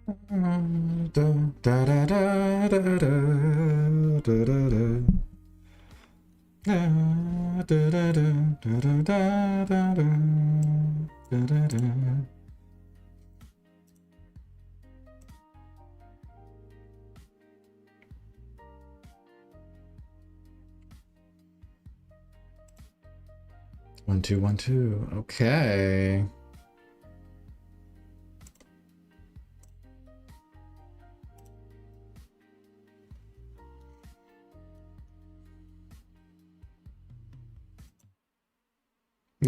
1 2 1 2. Okay.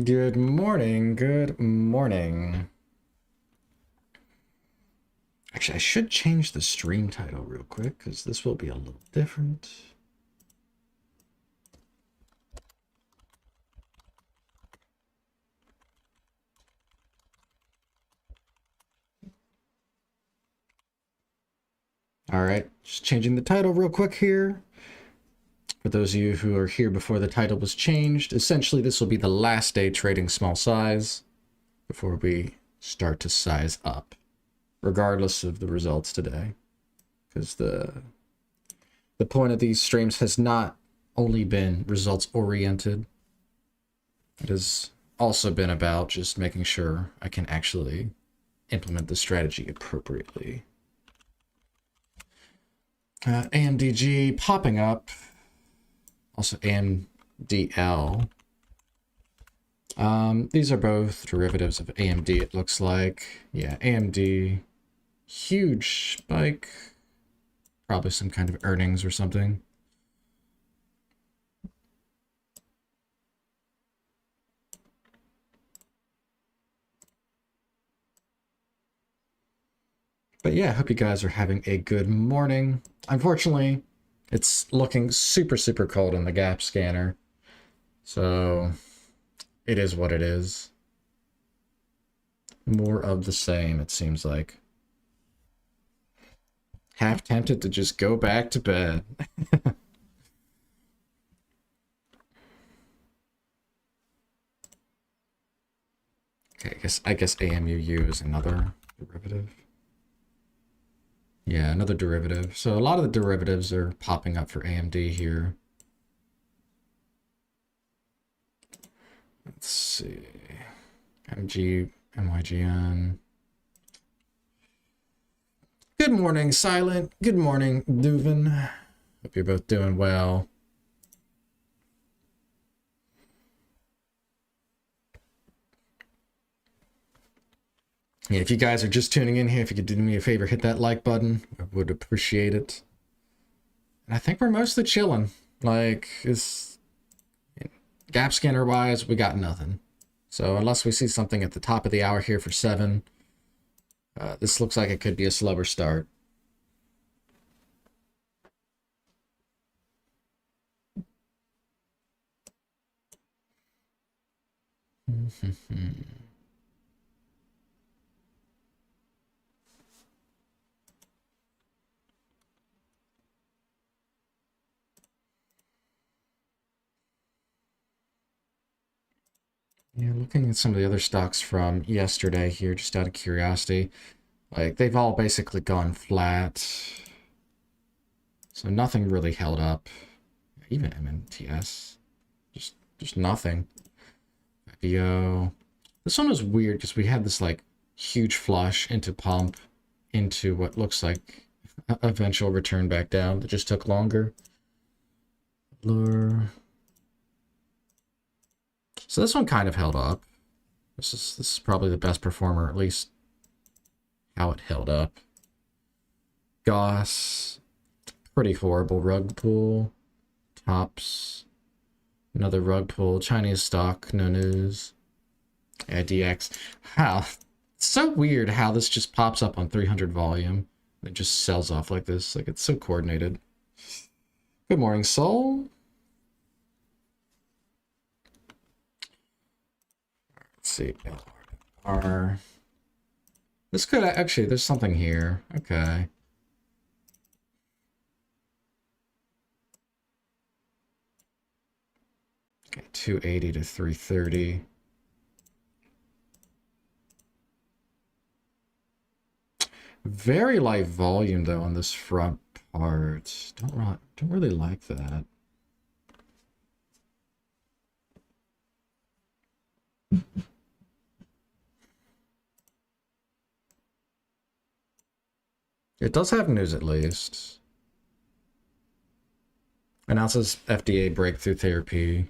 Good morning. Good morning. Actually, I should change the stream title real quick because this will be a little different. All right, just changing the title real quick here. For those of you who are here before the title was changed, essentially this will be the last day trading small size before we start to size up, regardless of the results today. Because the point of these streams has not only been results oriented, it has also been about just making sure I can actually implement the strategy appropriately. AMDG popping up. Also AMDL. These are both derivatives of AMD, it looks like. Yeah, AMD. Huge spike. Probably some kind of earnings or something. But yeah, I hope you guys are having a good morning. Unfortunately, it's looking super, super cold in the gap scanner. So it is what it is. More of the same, it seems like. Half tempted to just go back to bed. Okay, I guess AMUU is another derivative. Yeah, another derivative. So a lot of the derivatives are popping up for AMD here. Let's see. MG, MYGN. Good morning, Silent. Good morning, Duvin. Hope you're both doing well. Yeah, if you guys are just tuning in here, if you could do me a favor, hit that like button. I would appreciate it. And I think we're mostly chilling. Like, it's gap scanner wise, we got nothing. So unless we see something at the top of the hour here for 7, this looks like it could be a slower start. Yeah, looking at some of the other stocks from yesterday here, just out of curiosity, like they've all basically gone flat. So nothing really held up. Even MNTS, just nothing. IPO. This one was weird because we had this like huge flush into pump into what looks like eventual return back down that just took longer. Lure. So this one kind of held up. This is probably the best performer, at least how it held up. Goss, pretty horrible rug pull. Tops, another rug pull. Chinese stock, no news. Yeah, DX. How? It's so weird how this just pops up on 300 volume. It just sells off like this. Like, it's so coordinated. Good morning, Soul. Let's see. LR. This could actually, there's something here. Okay. Okay, 280 to 330. Very light volume though on this front part. Don't really like that. It does have news at least. Announces FDA breakthrough therapy.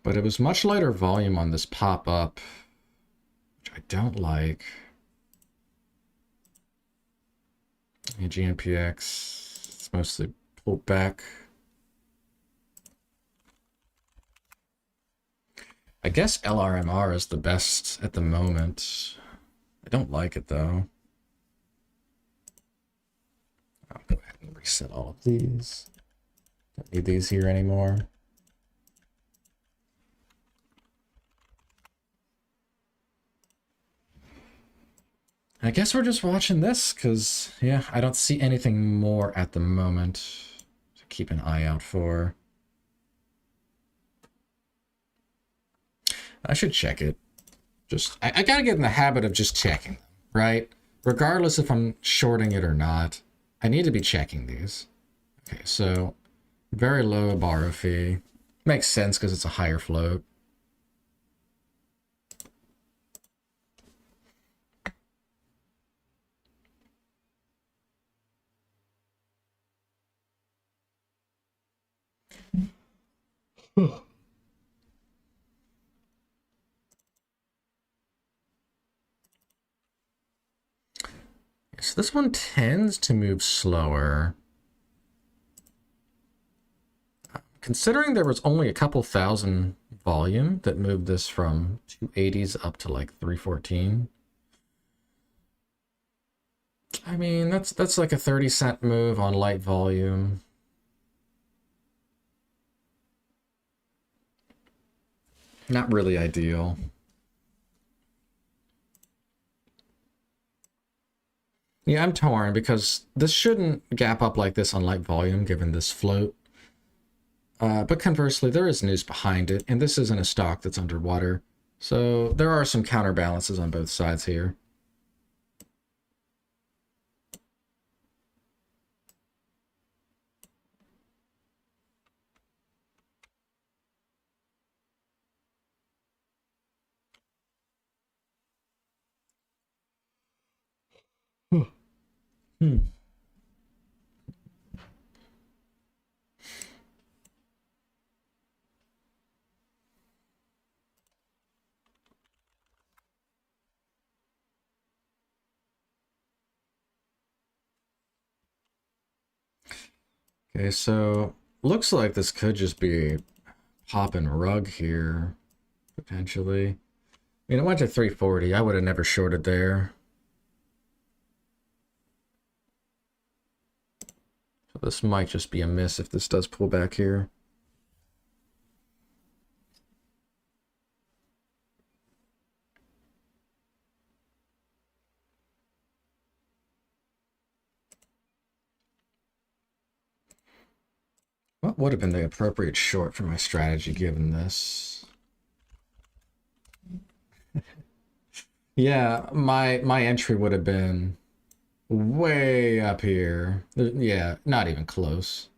But it was much lighter volume on this pop-up, which I don't like. Yeah, GNPX, it's mostly pulled back. I guess LRMR is the best at the moment. I don't like it though. I'll go ahead and reset all of these. Don't need these here anymore. I guess we're just watching this because, yeah, I don't see anything more at the moment to keep an eye out for. I should check it. I gotta get in the habit of just checking them, right? Regardless if I'm shorting it or not, I need to be checking these. Okay, so very low borrow fee. Makes sense because it's a higher float. So this one tends to move slower. Considering there was only a couple thousand volume that moved this from 280s up to like 314. I mean, that's like a 30-cent move on light volume. Not really ideal. Yeah, I'm torn because this shouldn't gap up like this on light volume given this float. But conversely, there is news behind it, and this isn't a stock that's underwater. So there are some counterbalances on both sides here. Hmm. Okay, so looks like this could just be a pop and rug here, potentially. I mean, it went to 340. I would have never shorted there. So this might just be a miss if this does pull back here. What would have been the appropriate short for my strategy given this? Yeah, my entry would have been way up here. Yeah, not even close.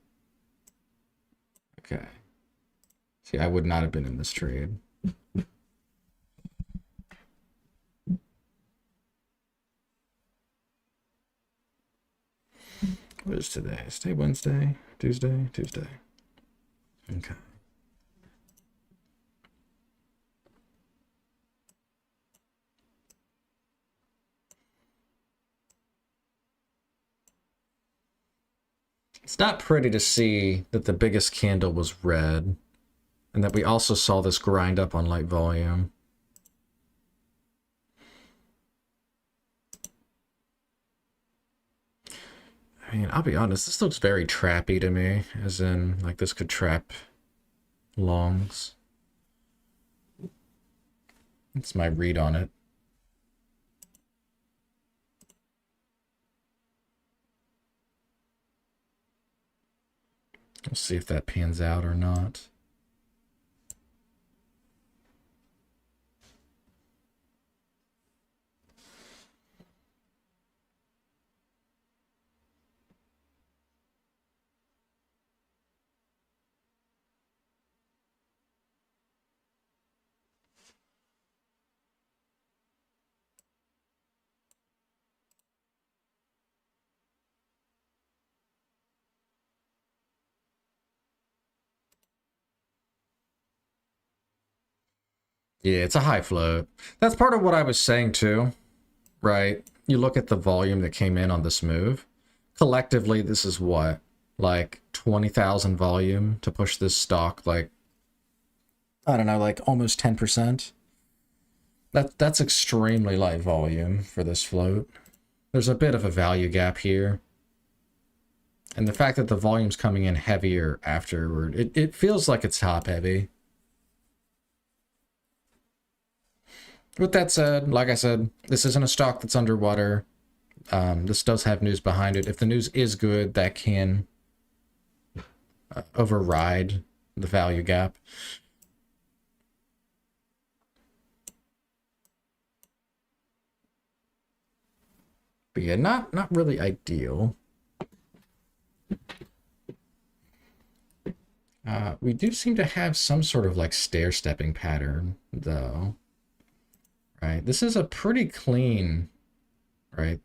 Okay. See, I would not have been in this trade. What is today? Is today Wednesday? Tuesday? Tuesday. Okay. It's not pretty to see that the biggest candle was red, and that we also saw this grind up on light volume. I mean, I'll be honest, this looks very trappy to me, as in, like, this could trap longs. That's my read on it. We'll see if that pans out or not. Yeah, it's a high float. That's part of what I was saying too, right? You look at the volume that came in on this move. Collectively, this is what? Like 20,000 volume to push this stock, like, I don't know, like almost 10%. That's extremely light volume for this float. There's a bit of a value gap here. And the fact that the volume's coming in heavier afterward, it feels like it's top heavy. With that said, like I said, this isn't a stock that's underwater. This does have news behind it. If the news is good, that can override the value gap. But yeah, not really ideal. We do seem to have some sort of like stair-stepping pattern, though. Right, this is a pretty clean, right,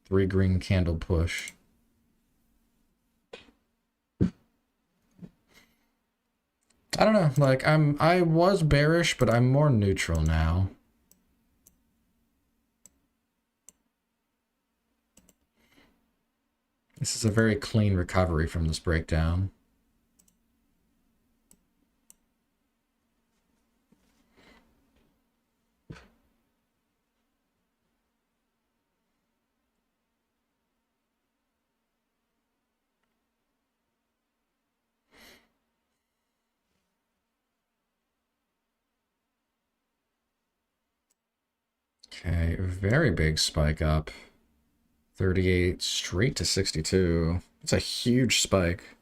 3 green candle push. I don't know, like I was bearish, but I'm more neutral now. This is a very clean recovery from this breakdown. Okay, very big spike up. 38 straight to 62. It's a huge spike.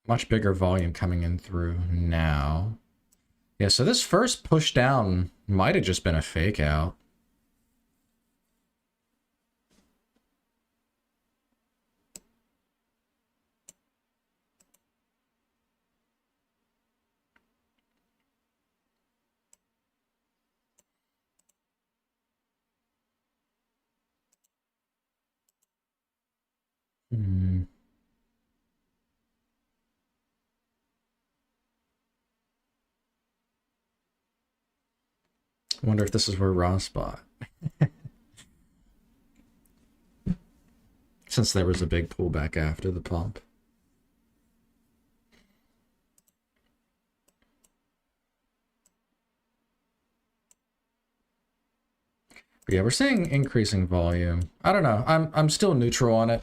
Much bigger volume coming in through now. Yeah, so this first push down might have just been a fake out. Hmm. I wonder if this is where Ross bought. Since there was a big pullback after the pump. But yeah, we're seeing increasing volume. I don't know. I'm still neutral on it.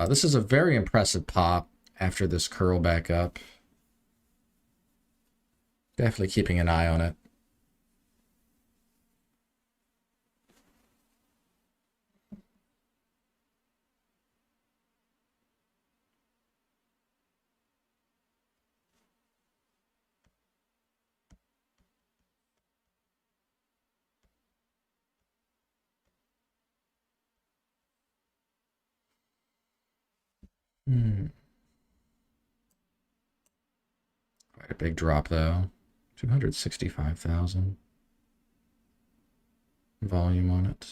This is a very impressive pop after this curl back up. Definitely keeping an eye on it. Quite a big drop though. 265,000 volume on it.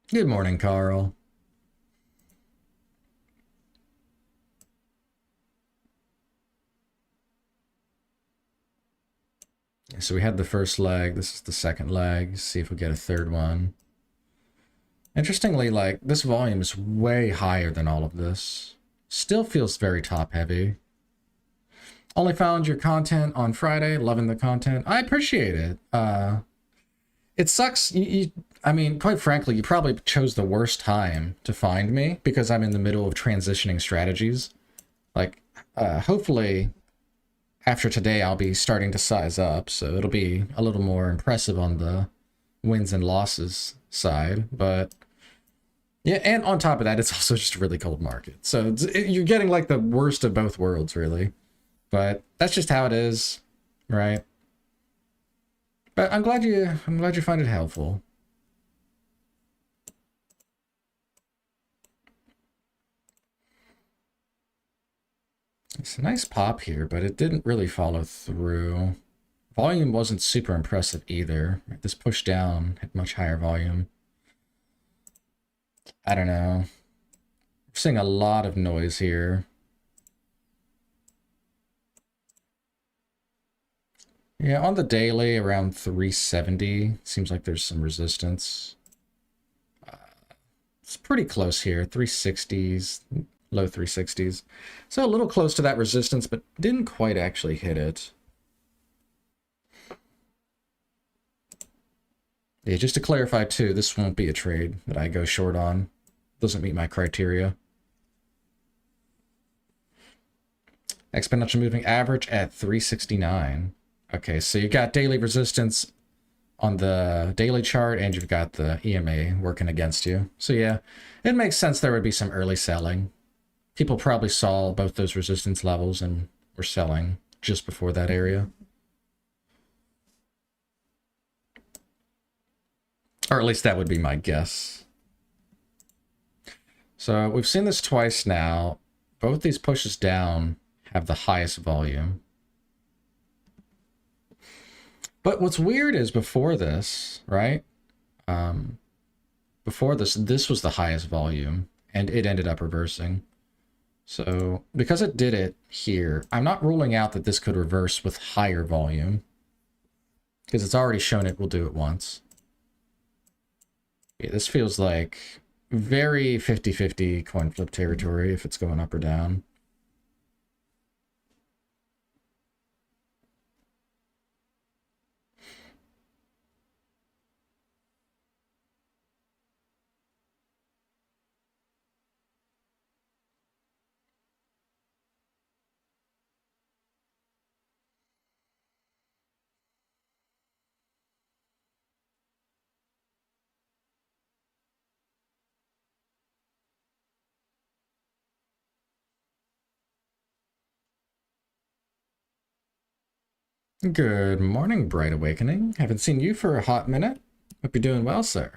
Good morning, Carl. So we had the first leg. This is the second leg. See if we get a third one. Interestingly, like, this volume is way higher than all of this. Still feels very top heavy. Only found your content on Friday. Loving the content. I appreciate it. It sucks. I mean, quite frankly, you probably chose the worst time to find me because I'm in the middle of transitioning strategies. Like, hopefully after today, I'll be starting to size up, so it'll be a little more impressive on the wins and losses side. But Yeah, and on top of that, it's also just a really cold market. So you're getting like the worst of both worlds, really. But that's just how it is, right? But I'm glad you find it helpful. It's a nice pop here, but it didn't really follow through. Volume wasn't super impressive either. This push down had much higher volume. I don't know. We're seeing a lot of noise here. Yeah, on the daily, around 370. Seems like there's some resistance. It's pretty close here. 360s, low 360s. So a little close to that resistance, but didn't quite actually hit it. Yeah, just to clarify too, this won't be a trade that I go short on. Doesn't meet my criteria. Exponential moving average at 369. Okay, so you got daily resistance on the daily chart, and you've got the EMA working against you. So yeah, it makes sense there would be some early selling. People probably saw both those resistance levels and were selling just before that area. Or at least that would be my guess. So we've seen this twice now. Both these pushes down have the highest volume. But what's weird is before this, right? Before this was the highest volume, and it ended up reversing. So because it did it here, I'm not ruling out that this could reverse with higher volume, because it's already shown it will do it once. Yeah, this feels like very 50-50 coin flip territory if it's going up or down. Good morning, Bright Awakening. Haven't seen you for a hot minute. Hope you're doing well, sir.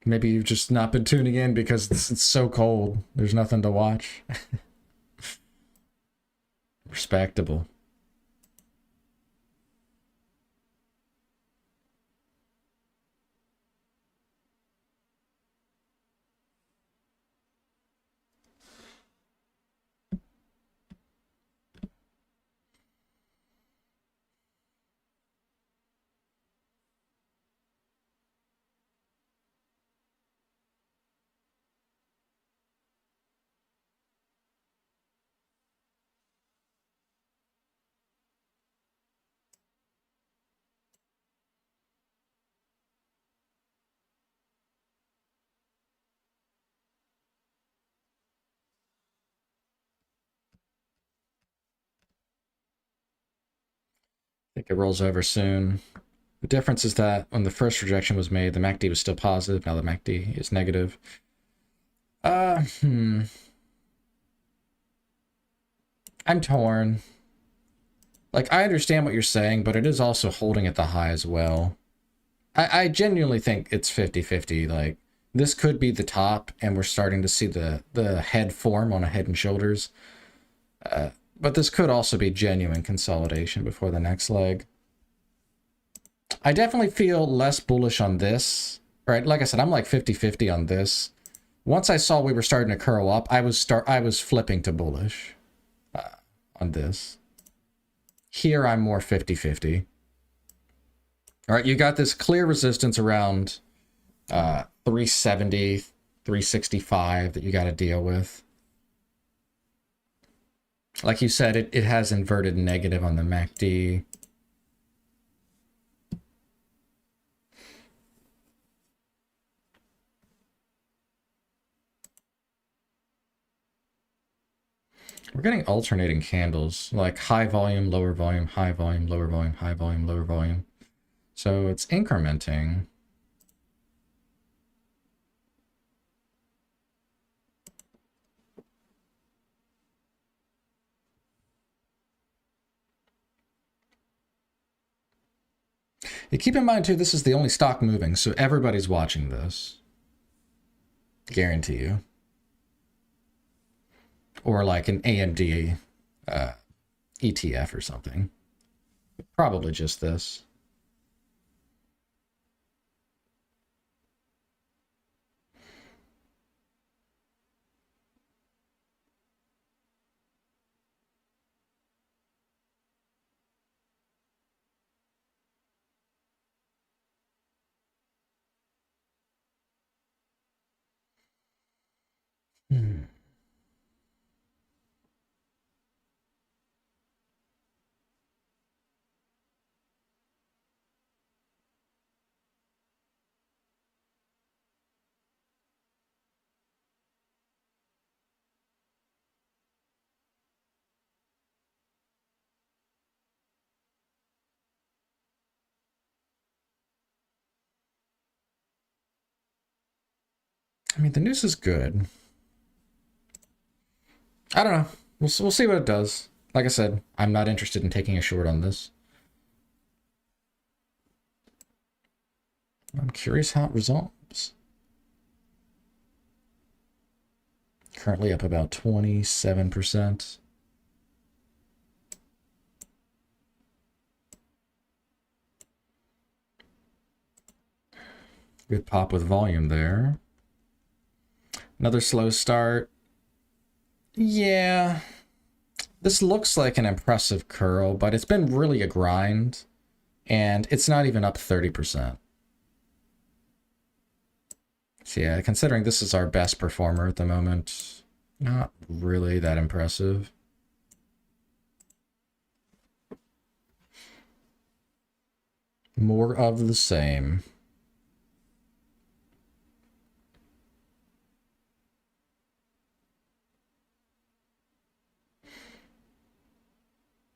Maybe you've just not been tuning in because it's so cold. There's nothing to watch. Respectable. I think it rolls over soon. The difference is that when the first rejection was made, the MACD was still positive. Now the MACD is negative. I'm torn. Like, I understand what you're saying, but it is also holding at the high as well. I genuinely think it's 50-50. Like, this could be the top, and we're starting to see the head form on a head and shoulders. But this could also be genuine consolidation before the next leg. I definitely feel less bullish on this. Right, like I said, I'm like 50-50 on this. Once I saw we were starting to curl up, I was flipping to bullish on this. Here I'm more 50-50. All right, you got this clear resistance around 370, 365 that you got to deal with. Like you said, it has inverted negative on the MACD. We're getting alternating candles, like high volume, lower volume, high volume, lower volume, high volume, lower volume. So it's incrementing. Yeah, keep in mind, too, this is the only stock moving, so everybody's watching this. Guarantee you. Or like an AMD ETF or something. Probably just this. I mean, the news is good. I don't know. We'll see what it does. Like I said, I'm not interested in taking a short on this. I'm curious how it resolves. Currently up about 27%. Good pop with volume there. Another slow start. Yeah. This looks like an impressive curl, but it's been really a grind. And it's not even up 30%. So yeah, considering this is our best performer at the moment, not really that impressive. More of the same.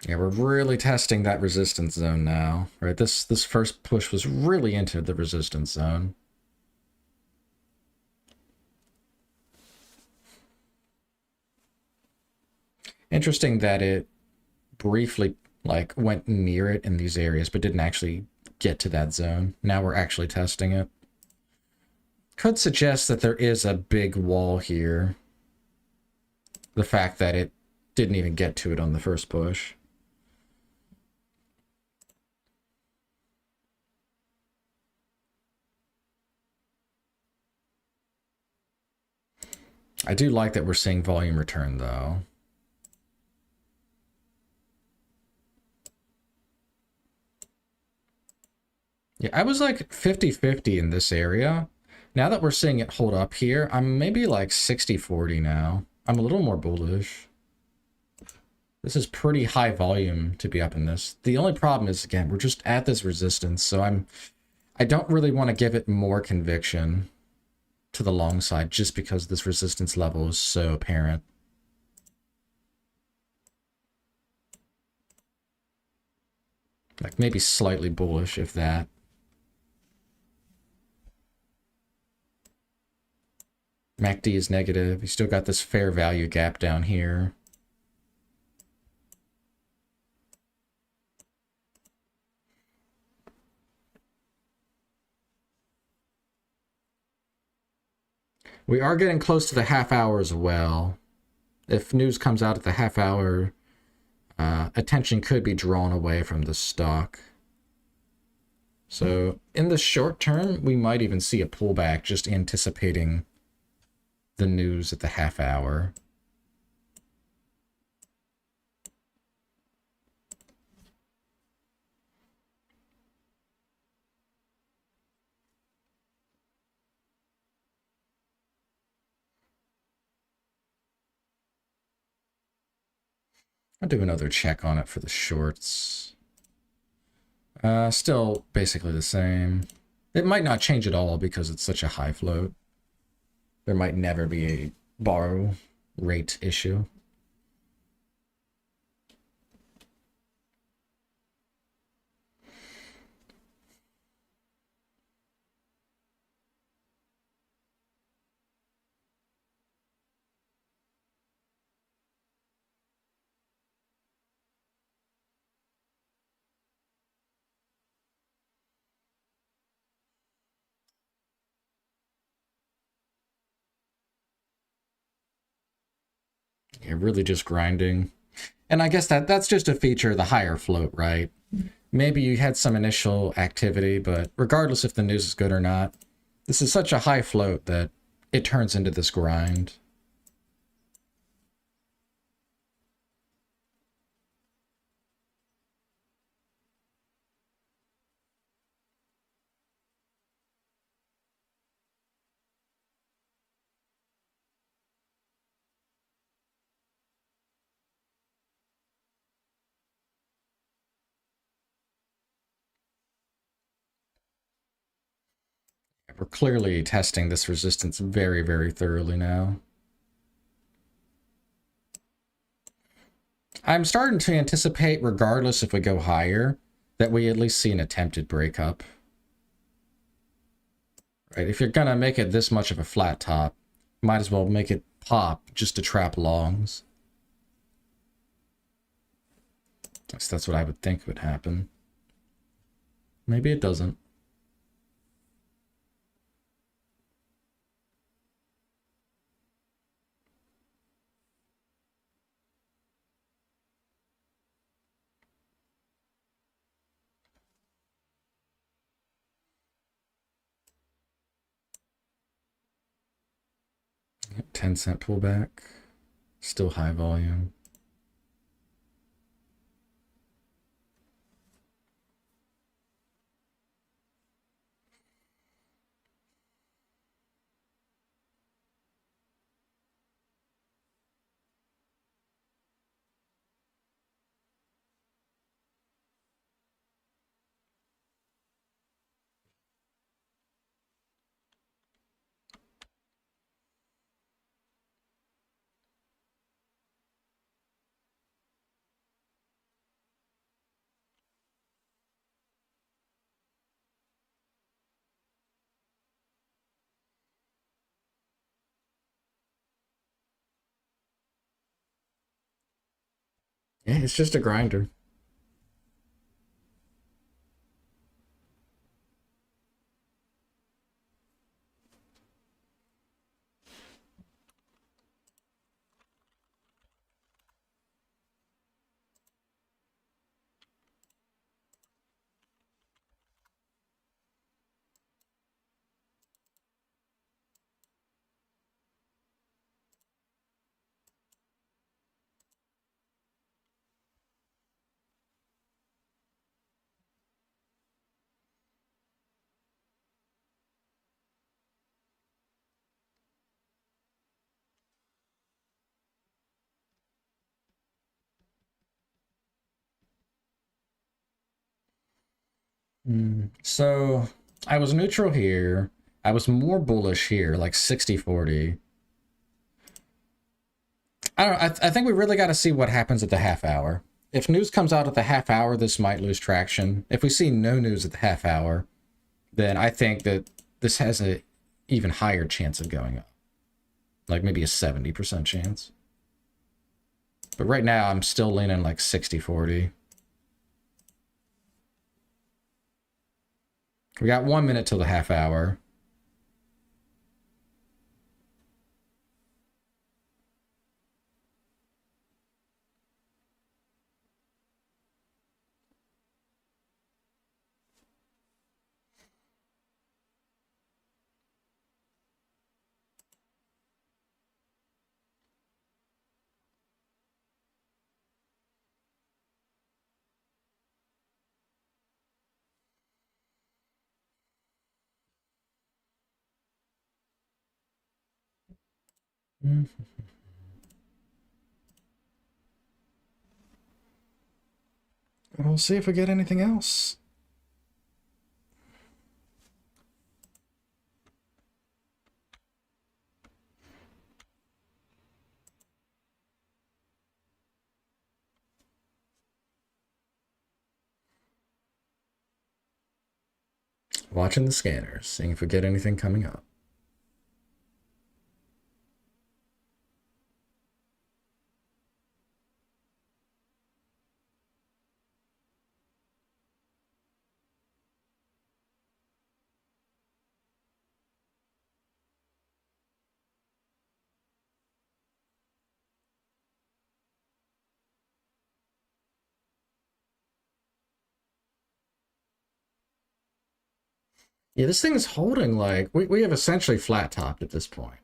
Yeah, we're really testing that resistance zone now, right? This first push was really into the resistance zone. Interesting that it briefly like went near it in these areas, but didn't actually get to that zone. Now we're actually testing it. Could suggest that there is a big wall here. The fact that it didn't even get to it on the first push. I do like that we're seeing volume return, though. Yeah, I was like 50-50 in this area. Now that we're seeing it hold up here, I'm maybe like 60-40 now. I'm a little more bullish. This is pretty high volume to be up in this. The only problem is, again, we're just at this resistance, so I don't really want to give it more conviction to the long side just because this resistance level is so apparent. Like maybe slightly bullish, if that. MACD is negative. You still got this fair value gap down here. We are getting close to the half hour as well. If news comes out at the half hour, attention could be drawn away from the stock. So in the short term, we might even see a pullback just anticipating the news at the half hour. I'll do another check on it for the shorts. Still basically the same. It might not change at all because it's such a high float. There might never be a borrow rate issue. Yeah, really just grinding. And I guess that's just a feature of the higher float, right? Maybe you had some initial activity, but regardless if the news is good or not, this is such a high float that it turns into this grind. We're clearly testing this resistance very, very thoroughly now. I'm starting to anticipate, regardless if we go higher, that we at least see an attempted breakup. Right? If you're gonna make it this much of a flat top, might as well make it pop just to trap longs. That's what I would think would happen. Maybe it doesn't. Yep, 10-cent pullback. Still high volume. Yeah, it's just a grinder. So I was neutral here. I was more bullish here, like 60-40. I don't know, I think we really got to see what happens at the half hour. If news comes out at the half hour, this might lose traction. If we see no news at the half hour, then I think that this has an even higher chance of going up. Like maybe a 70% chance. But right now, I'm still leaning like 60-40. We got 1 minute till the half hour. And we'll see if we get anything else. Watching the scanners, seeing if we get anything coming up. Yeah, this thing is holding like, we have essentially flat topped at this point.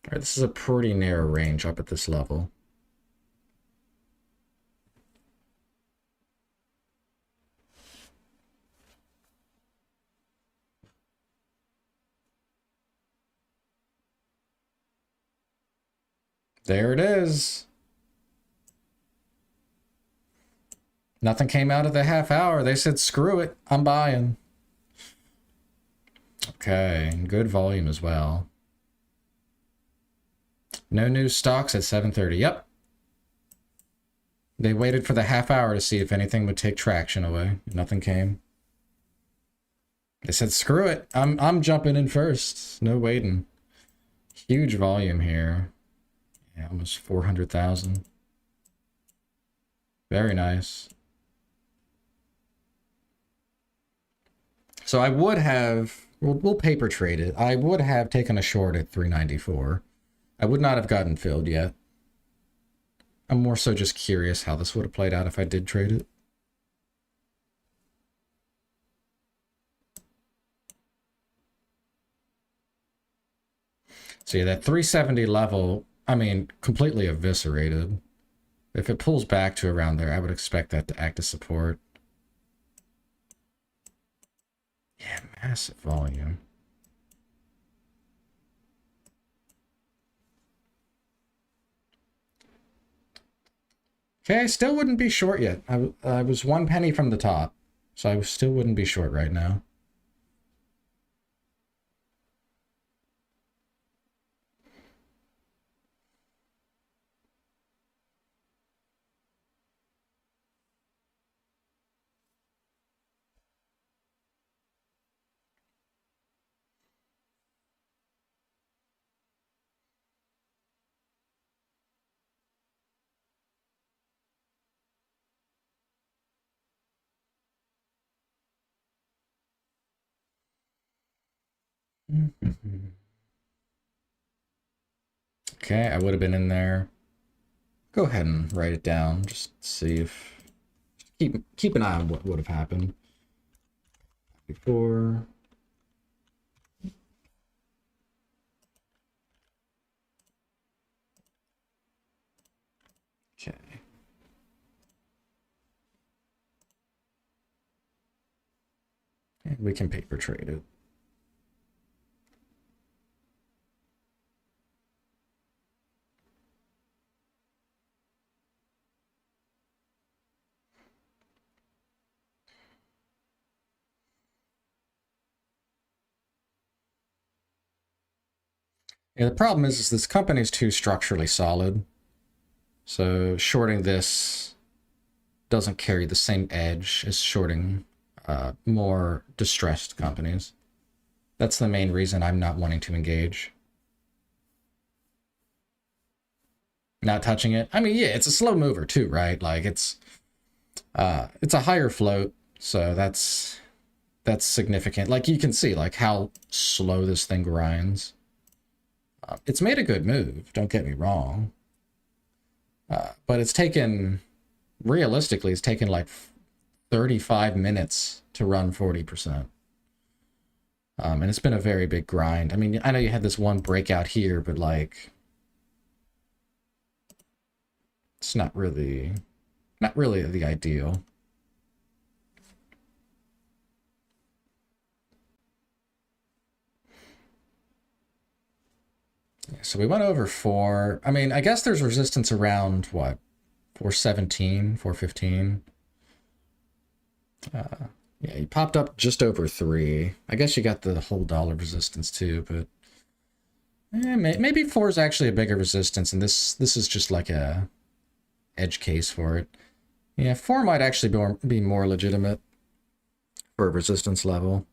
All right, this is a pretty narrow range up at this level. There it is. Nothing came out of the half hour. They said, screw it, I'm buying. Okay, good volume as well. No new stocks at 7:30. Yep. They waited for the half hour to see if anything would take traction away. Nothing came. They said, screw it, I'm jumping in first. No waiting. Huge volume here. Yeah, almost 400,000. Very nice. So I would have, we'll paper trade it. I would have taken a short at 394. I would not have gotten filled yet. I'm more so just curious how this would have played out if I did trade it. So yeah, that 370 level, I mean, completely eviscerated. If it pulls back to around there, I would expect that to act as support. Yeah, massive volume. Okay, I still wouldn't be short yet. I was 1 penny from the top, so I still wouldn't be short right now. Okay, I would have been in there. Go ahead and write it down. Just see if... Keep an eye on what would have happened. Before... Okay. And we can paper trade it. Yeah, the problem is this company is too structurally solid. So shorting this doesn't carry the same edge as shorting more distressed companies. That's the main reason I'm not wanting to engage. Not touching it. I mean, yeah, it's a slow mover too, right? Like it's a higher float, so that's significant. Like you can see like how slow this thing grinds. It's made a good move, don't get me wrong. But it's taken, realistically, it's taken like 35 minutes to run 40%. And it's been a very big grind. I mean, I know you had this one breakout here, but like, it's not really the ideal. So we went over 4. I mean, I guess there's resistance around, what, 417, 415? Yeah, you popped up just over 3. I guess you got the whole dollar resistance too, but maybe 4 is actually a bigger resistance, and this is just like a edge case for it. Yeah, 4 might actually be more legitimate for a resistance level.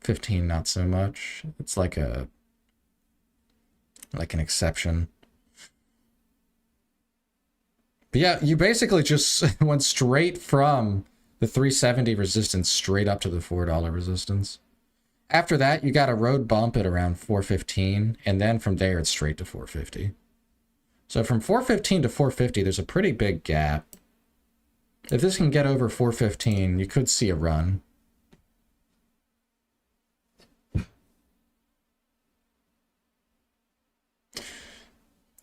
15, not so much. It's like an exception. But yeah, you basically just went straight from the 370 resistance straight up to the $4 resistance. After that, you got a road bump at around 415, and then from there it's straight to 450. So from 415 to 450, there's a pretty big gap. If this can get over 415, you could see a run.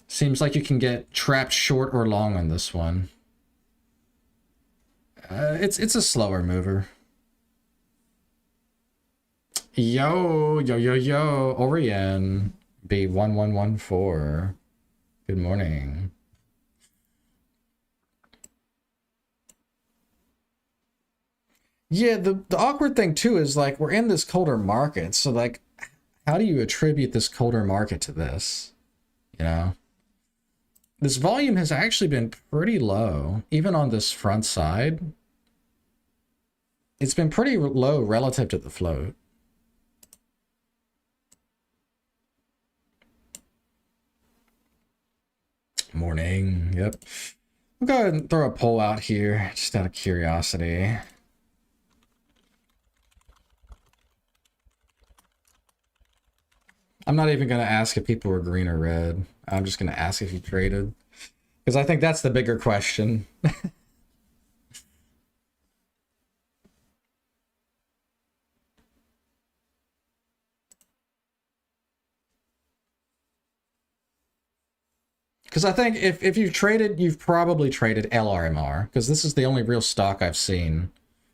Seems like you can get trapped short or long on this one. It's a slower mover. Yo, Orion, B1114. Good morning. Yeah, the awkward thing too is like we're in this colder market, so like how do you attribute this colder market to this? You know? This volume has actually been pretty low, even on this front side. It's been pretty low relative to the float. Morning, yep. We'll go ahead and throw a poll out here, just out of curiosity. I'm not even going to ask if people were green or red. I'm just going to ask if you traded. Because I think that's the bigger question. Because I think if you've traded, you've probably traded LRMR. Because this is the only real stock I've seen,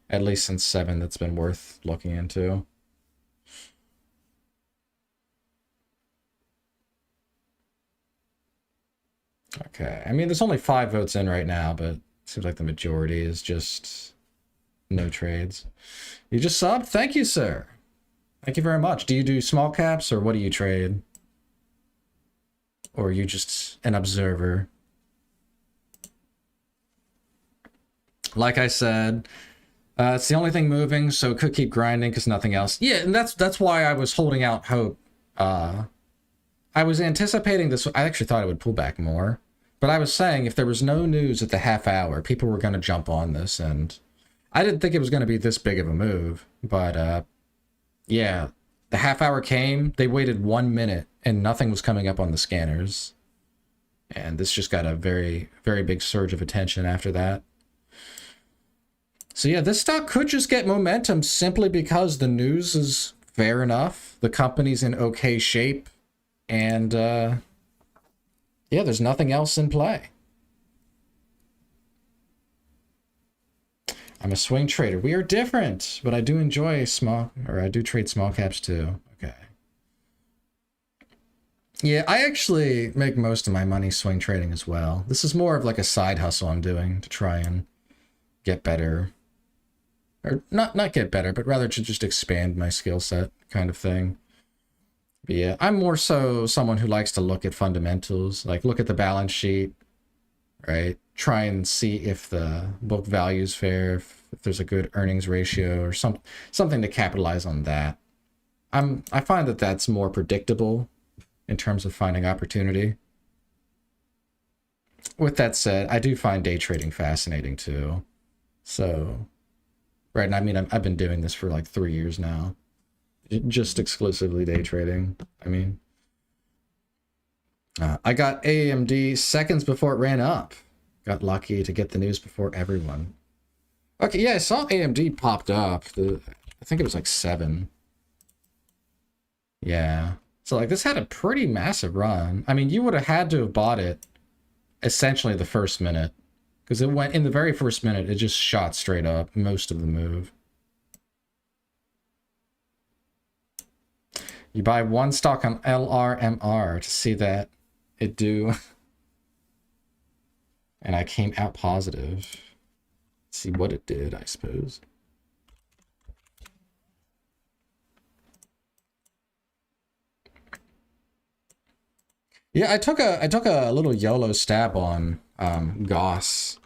at least since 7, that's been worth looking into. Okay, I mean, there's only 5 votes in right now, but it seems like the majority is just no trades. You just subbed? Thank you, sir. Thank you very much. Do you do small caps, or what do you trade? Or are you just an observer? Like I said, it's the only thing moving, so it could keep grinding because nothing else. Yeah, and that's why I was holding out hope. I was anticipating this. I actually thought it would pull back more. But I was saying if there was no news at the half hour, people were going to jump on this. And I didn't think it was going to be this big of a move. But yeah, the half hour came. They waited 1 minute and nothing was coming up on the scanners. And this just got a very, very big surge of attention after that. So yeah, this stock could just get momentum simply because the news is fair enough. The company's in okay shape. And yeah, there's nothing else in play. I'm a swing trader. We are different, but I do enjoy I do trade small caps too. Okay. Yeah, I actually make most of my money swing trading as well. This is more of like a side hustle I'm doing to try and get better. Or not get better, but rather to just expand my skill set kind of thing. But yeah, I'm more so someone who likes to look at fundamentals, like look at the balance sheet, right? Try and see if the book value is fair, if there's a good earnings ratio or something to capitalize on that. I find that that's more predictable in terms of finding opportunity. With that said, I do find day trading fascinating too. So, right, and I mean, I've been doing this for like 3 years now. Just exclusively day trading. I mean, I got AMD seconds before it ran up. Got lucky to get the news before everyone. Okay, yeah, I saw AMD popped up. I think it was like 7. Yeah. So like this had a pretty massive run. I mean, you would have had to have bought it essentially the first minute. Because it went in the very first minute, it just shot straight up most of the move. You buy one stock on LRMR to see that it do. And I came out positive. Let's see what it did, I suppose. Yeah, I took a little YOLO stab on Goss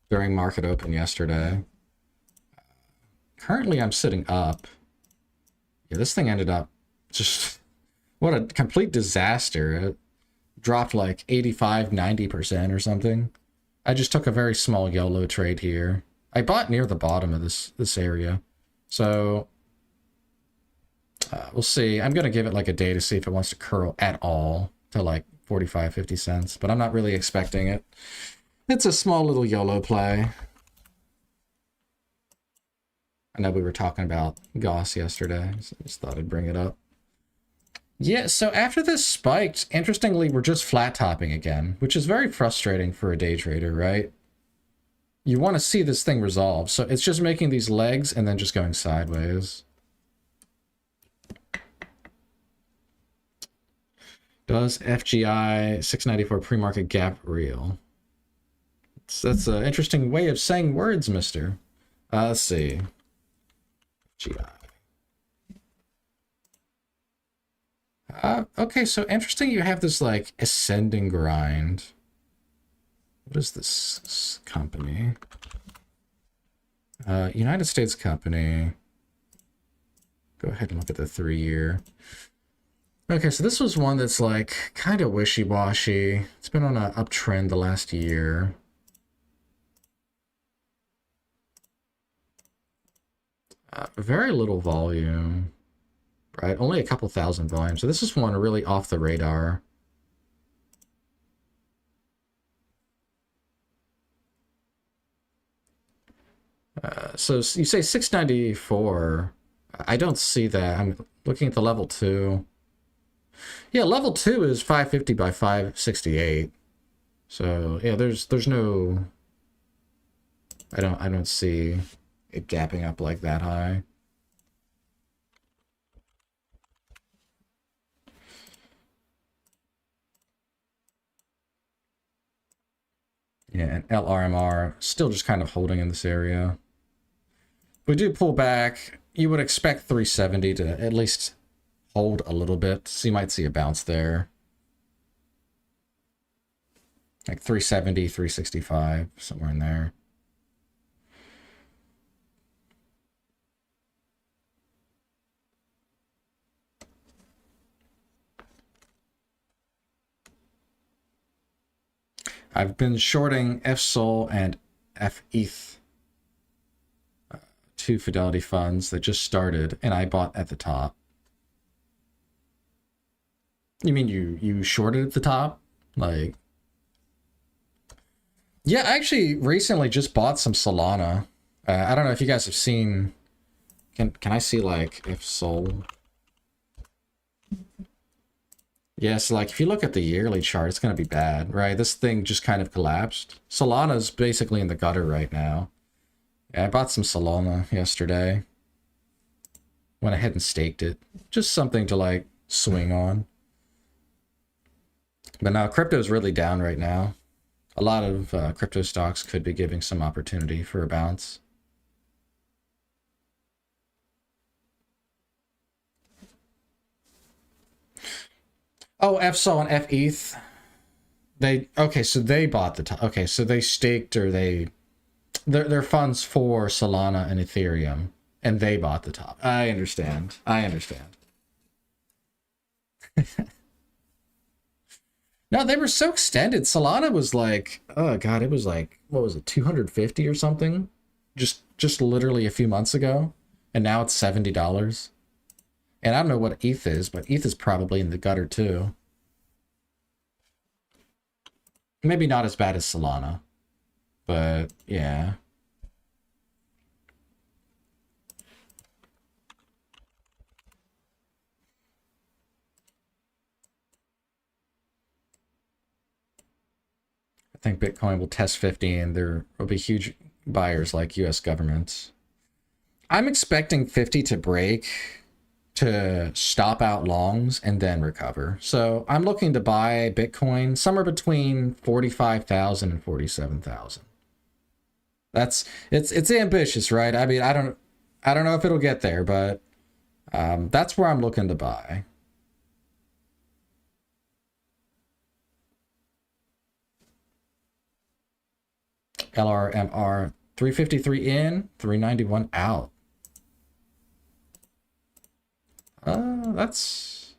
during market open yesterday. Currently, I'm sitting up. Yeah, this thing ended up just what a complete disaster. It dropped like 85-90% or something. I just took a very small YOLO trade here. I bought near the bottom of this area, so we'll see. I'm gonna give it like a day to see if it wants to curl at all to like 45-50 cents, but I'm not really expecting it. It's a small little YOLO play. I know we were talking about Goss yesterday, so I just thought I'd bring it up. Yeah, so after this spiked, interestingly, we're just flat topping again, which is very frustrating for a day trader, right? You want to see this thing resolve, so it's just making these legs and then just going sideways. Does FGI 694 pre-market gap real? That's an interesting way of saying words, mister. Let's see. FGI. Okay, so interesting you have this, like, ascending grind. What is this company? United States company. Go ahead and look at the 3-year. Okay, so this was one that's, like, kind of wishy-washy. It's been on an uptrend the last year. Very little volume. Right, only a couple thousand volume. So this is one really off the radar. So you say 694. I don't see that. I'm looking at the level 2. Yeah, level 2 is 550 by 568. So yeah, there's no. I don't see it gapping up like that high. Yeah, and LRMR still just kind of holding in this area. If we do pull back, you would expect 370 to at least hold a little bit. So you might see a bounce there. Like 370, 365, somewhere in there. I've been shorting FSOL and FETH, 2 Fidelity funds that just started, and I bought at the top. You mean you shorted at the top? Like, yeah, I actually recently just bought some Solana. I don't know if you guys have seen. Can I see, like, FSOL? Yeah, so, like, if you look at the yearly chart, it's going to be bad, right? This thing just kind of collapsed. Solana's basically in the gutter right now. Yeah, I bought some Solana yesterday. Went ahead and staked it. Just something to, like, swing on. But now crypto's really down right now. A lot of crypto stocks could be giving some opportunity for a bounce. Oh, FSOL and FETH. Okay, so they bought the top. Okay, so they staked, or they're funds for Solana and Ethereum, and they bought the top. I understand. No, they were so extended. Solana was like, oh god, it was like, what was it, 250 or something? Just literally a few months ago, and now it's $70. And I don't know what ETH is, but ETH is probably in the gutter too. Maybe not as bad as Solana, but yeah. I think Bitcoin will test 50 and there will be huge buyers like US governments. I'm expecting 50 to break, to stop out longs and then recover. So I'm looking to buy Bitcoin somewhere between 45,000 and 47,000. It's ambitious, right? I mean, I don't know if it'll get there, but that's where I'm looking to buy. LRMR 353 in, 391 out. That's...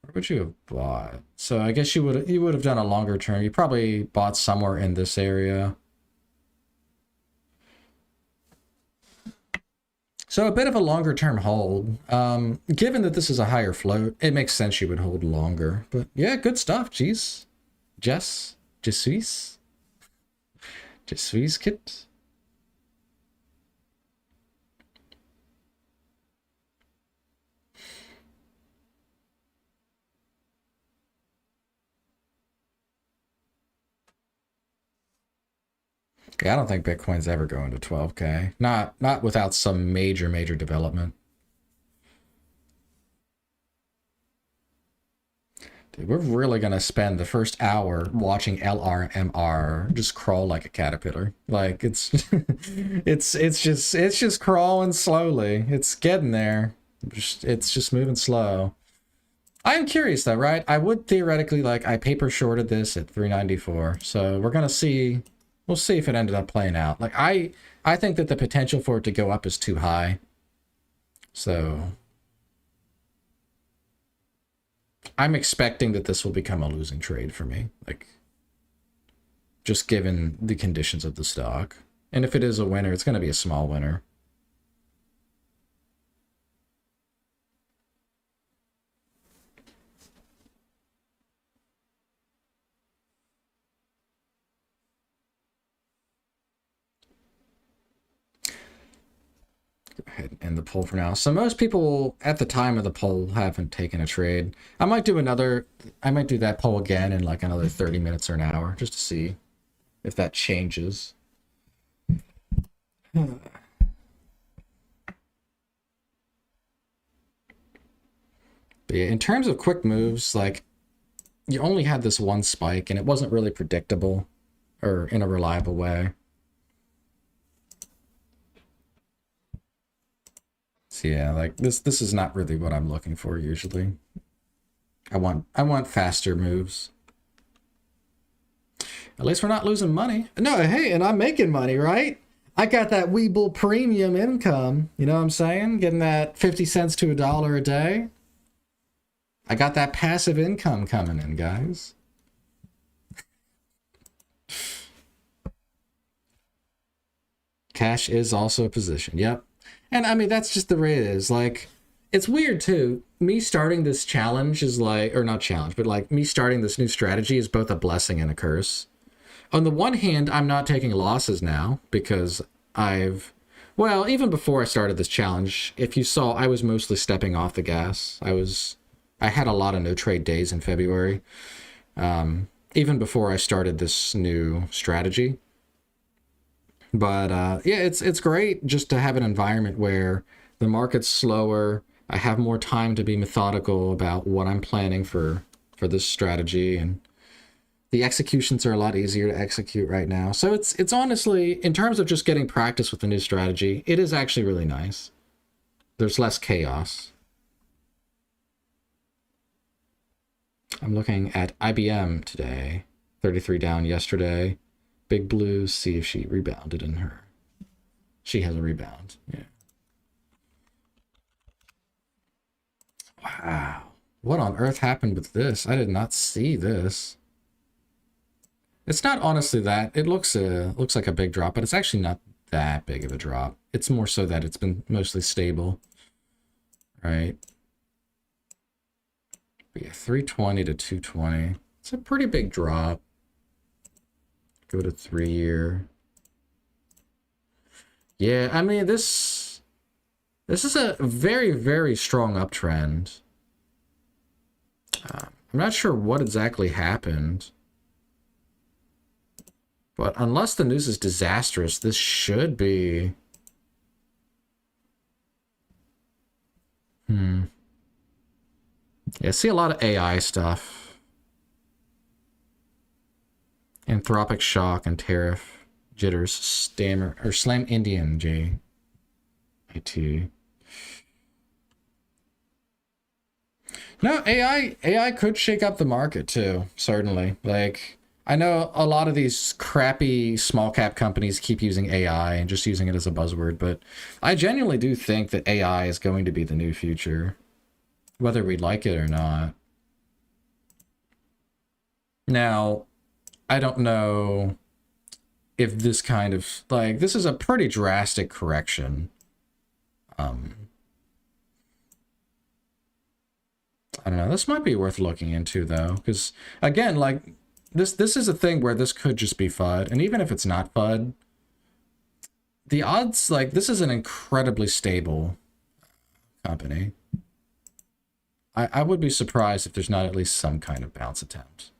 Where would you have bought? So I guess you would have done a longer term. You probably bought somewhere in this area. So a bit of a longer term hold. Given that this is a higher float, it makes sense you would hold longer. But yeah, good stuff. Jeez. Je suis kit. Yeah, I don't think Bitcoin's ever going to 12K. Not without some major development. Dude, we're really gonna spend the first hour watching LRMR just crawl like a caterpillar. Like it's it's just crawling slowly. It's getting there. It's just moving slow. I am curious though, right? I would theoretically, like, I paper shorted this at 394, so we're gonna see. We'll see if it ended up playing out. Like I think that the potential for it to go up is too high. So I'm expecting that this will become a losing trade for me. Like, just given the conditions of the stock. And if it is a winner, it's gonna be a small winner. Go ahead and end the poll for now. So most people at the time of the poll haven't taken a trade. I might do that poll again in like another 30 minutes or an hour just to see if that changes. But yeah, in terms of quick moves, like, you only had this one spike and it wasn't really predictable or in a reliable way. So yeah, like this is not really what I'm looking for usually. I want faster moves. At least we're not losing money. No, hey, and I'm making money, right? I got that Webull premium income. You know what I'm saying? Getting that 50 cents to $1 a day. I got that passive income coming in, guys. Cash is also a position. Yep. And I mean, that's just the way it is. Like, it's weird too. Me starting this challenge is like, or not challenge, but like me starting this new strategy is both a blessing and a curse. On the one hand, I'm not taking losses now because well, even before I started this challenge, if you saw, I was mostly stepping off the gas. I had a lot of no trade days in February, even before I started this new strategy. But yeah, it's great just to have an environment where the market's slower. I have more time to be methodical about what I'm planning for this strategy, and the executions are a lot easier to execute right now. So it's honestly, in terms of just getting practice with the new strategy, it is actually really nice. There's less chaos. I'm looking at IBM today, 33 down yesterday. Big Blue, see if she rebounded in her. She has a rebound, yeah. Wow. What on earth happened with this? I did not see this. It's not honestly that. It looks like a big drop, but it's actually not that big of a drop. It's more so that it's been mostly stable, right? But yeah, 320 to 220. It's a pretty big drop. Go to 3-year. Yeah, I mean, this is a very strong uptrend. I'm not sure what exactly happened. But unless the news is disastrous, this should be... Yeah, I see a lot of AI stuff. Anthropic shock and tariff jitters, slam Indian J IT. No, AI could shake up the market too, certainly. Like, I know a lot of these crappy small cap companies keep using AI and just using it as a buzzword, but I genuinely do think that AI is going to be the new future, whether we like it or not. Now, I don't know if this kind of, like, this is a pretty drastic correction. I don't know. This might be worth looking into though, because again, like, this is a thing where this could just be FUD, and even if it's not FUD, the odds, like, this is an incredibly stable company. I would be surprised if there's not at least some kind of bounce attempt.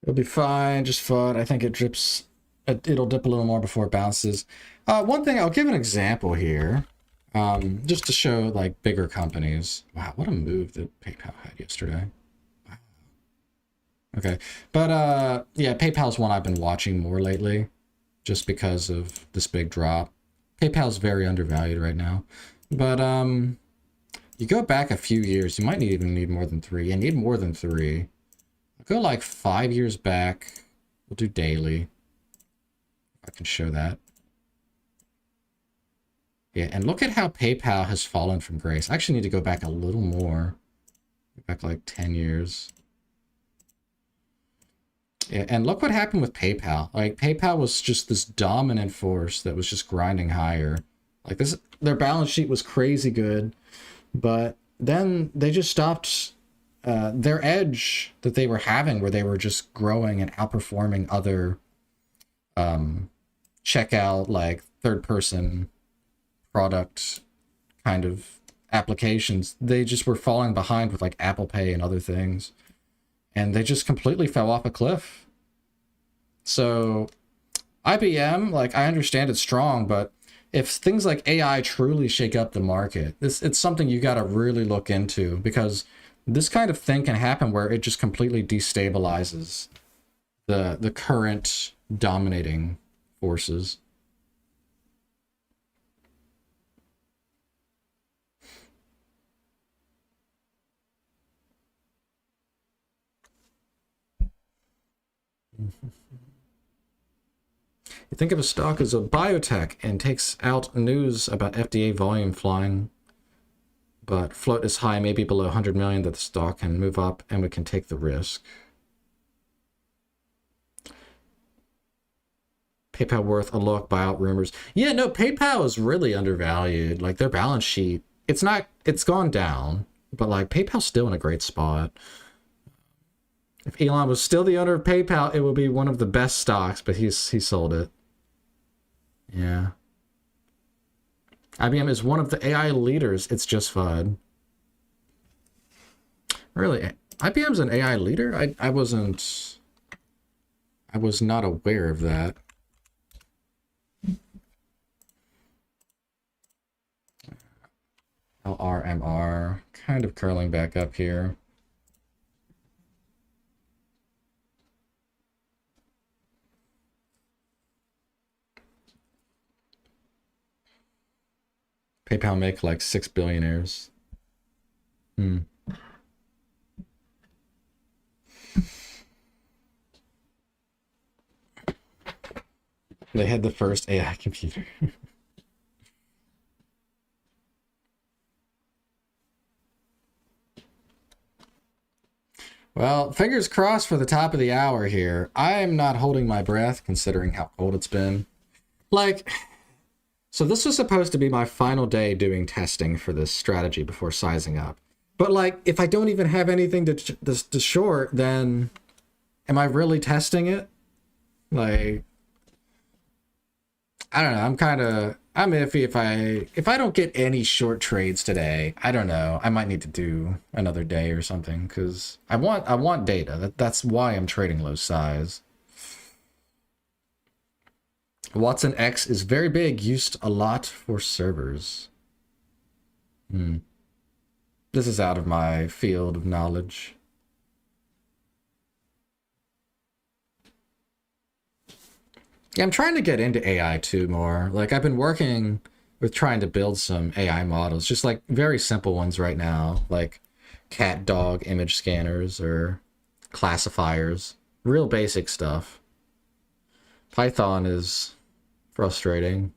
It'll be fine, just FUD. I think it drips. It'll dip a little more before it bounces. One thing, I'll give an example here, just to show like bigger companies. Wow, what a move that PayPal had yesterday. Wow. Okay, but yeah, PayPal's one I've been watching more lately, just because of this big drop. PayPal's very undervalued right now, but you go back a few years, you might even need more than 3. You need more than 3. Go like 5 years back. We'll do daily. I can show that. Yeah, and look at how PayPal has fallen from grace. I actually need to go back a little more. Go back like 10 years. Yeah, and look what happened with PayPal. Like, PayPal was just this dominant force that was just grinding higher. Like, this, their balance sheet was crazy good, but then they just stopped their edge that they were having, where they were just growing and outperforming other checkout, like third-person product kind of applications. They just were falling behind with like Apple Pay and other things, and they just completely fell off a cliff. So IBM, like, I understand it's strong, but if things like AI truly shake up the market, it's something you got to really look into, because this kind of thing can happen where it just completely destabilizes the current dominating forces. You think of a stock as a biotech and takes out news about FDA volume flying, but float is high, maybe below 100 million, that the stock can move up and we can take the risk. PayPal worth a look, buyout rumors. Yeah, no, PayPal is really undervalued. Like, their balance sheet, it's gone down, but like, PayPal's still in a great spot. If Elon was still the owner of PayPal, it would be one of the best stocks, but he sold it. Yeah. IBM is one of the AI leaders. It's just FUD. Really? IBM's an AI leader? I was not aware of that. LRMR, kind of curling back up here. PayPal make like 6 billionaires. They had the first AI computer. Well, fingers crossed for the top of the hour here. I am not holding my breath considering how cold it's been. Like, so this was supposed to be my final day doing testing for this strategy before sizing up. But like, if I don't even have anything to short, then am I really testing it? Like, I don't know. I'm iffy. If I don't get any short trades today, I don't know. I might need to do another day or something, because I want data. That's why I'm trading low size. Watson X is very big, used a lot for servers. This is out of my field of knowledge. Yeah, I'm trying to get into AI too more. Like, I've been working with trying to build some AI models, just like very simple ones right now, like cat dog image scanners or classifiers, real basic stuff. Python is frustrating.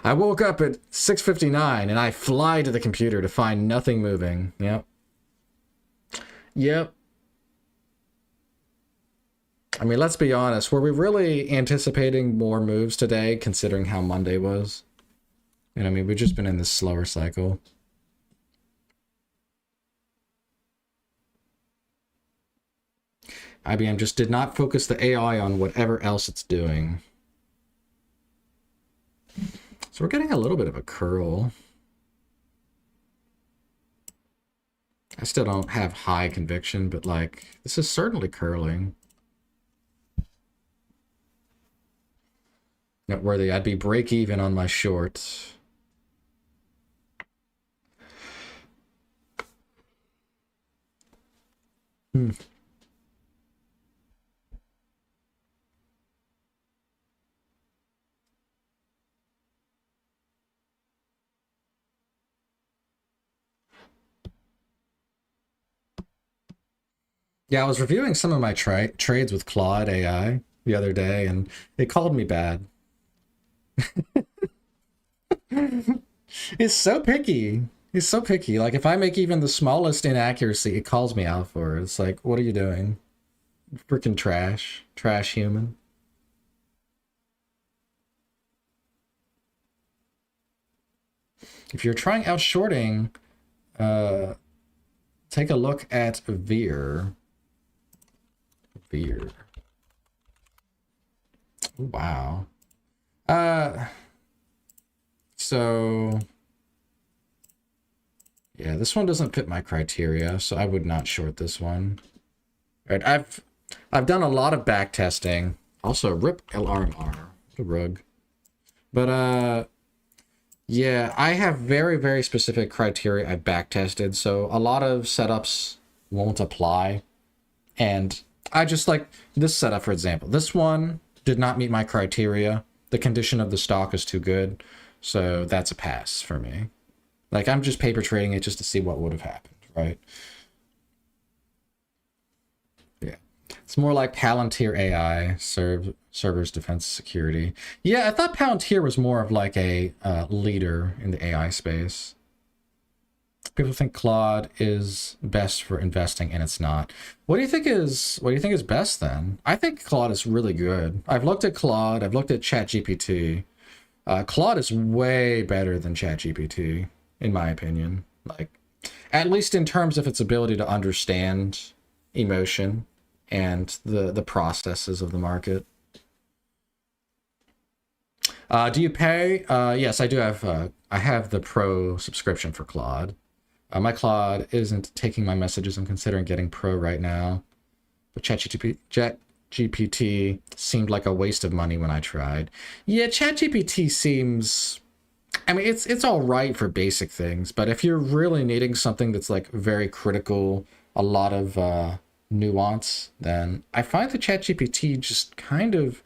I woke up at 6:59 and I fly to the computer to find nothing moving. Yep. I mean, let's be honest. Were we really anticipating more moves today, considering how Monday was? You know, I mean, we've just been in this slower cycle. IBM just did not focus the AI on whatever else it's doing. So we're getting a little bit of a curl. I still don't have high conviction, but like, this is certainly curling. Noteworthy, I'd be break even on my short. Yeah, I was reviewing some of my trades with Claude AI the other day, and it called me bad. It's so picky. He's so picky. Like, if I make even the smallest inaccuracy, it calls me out for it. It's like, what are you doing? Freaking trash. Trash human. If you're trying out shorting, take a look at Veer. Veer. Wow. So yeah, this one doesn't fit my criteria, so I would not short this one. All right, I've done a lot of back testing. Also, rip LRMR, the rug. But yeah, I have very, very specific criteria I back tested, so a lot of setups won't apply. And I just like this setup, for example. This one did not meet my criteria. The condition of the stock is too good, so that's a pass for me. Like, I'm just paper trading it just to see what would have happened, right? Yeah. It's more like Palantir AI, servers, defense, security. Yeah, I thought Palantir was more of like a leader in the AI space. People think Claude is best for investing, and it's not. What do you think is best then? I think Claude is really good. I've looked at Claude. I've looked at ChatGPT. Claude is way better than ChatGPT, in my opinion. Like, at least in terms of its ability to understand emotion and the processes of the market. Do you pay? Yes, I do have. I have the pro subscription for Claude. My Claude isn't taking my messages. I'm considering getting pro right now. But ChatGPT seemed like a waste of money when I tried. Yeah, ChatGPT seems... I mean, it's all right for basic things, but if you're really needing something that's like very critical, a lot of nuance, then I find that ChatGPT just kind of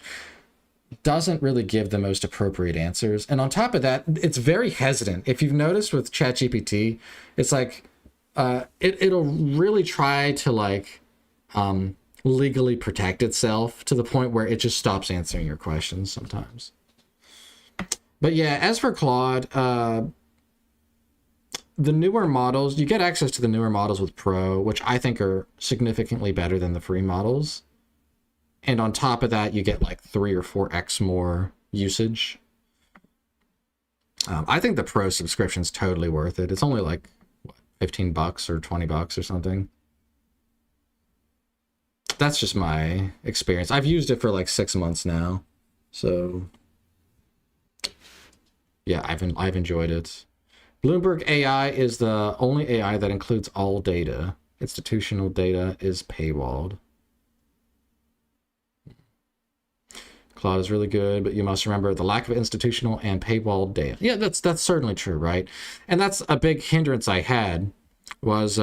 doesn't really give the most appropriate answers. And on top of that, it's very hesitant. If you've noticed with ChatGPT, it's like it'll really try to like legally protect itself to the point where it just stops answering your questions sometimes. But yeah, as for Claude, the newer models, you get access to the newer models with Pro, which I think are significantly better than the free models. And on top of that, you get like 3 or 4x more usage. I think the Pro subscription's totally worth it. It's only like, what, $15 or $20 or something. That's just my experience. I've used it for like 6 months now. So yeah, I've enjoyed it. Bloomberg AI is the only AI that includes all data. Institutional data is paywalled. Claude is really good, but you must remember the lack of institutional and paywalled data. Yeah, that's certainly true, right? And that's a big hindrance I had was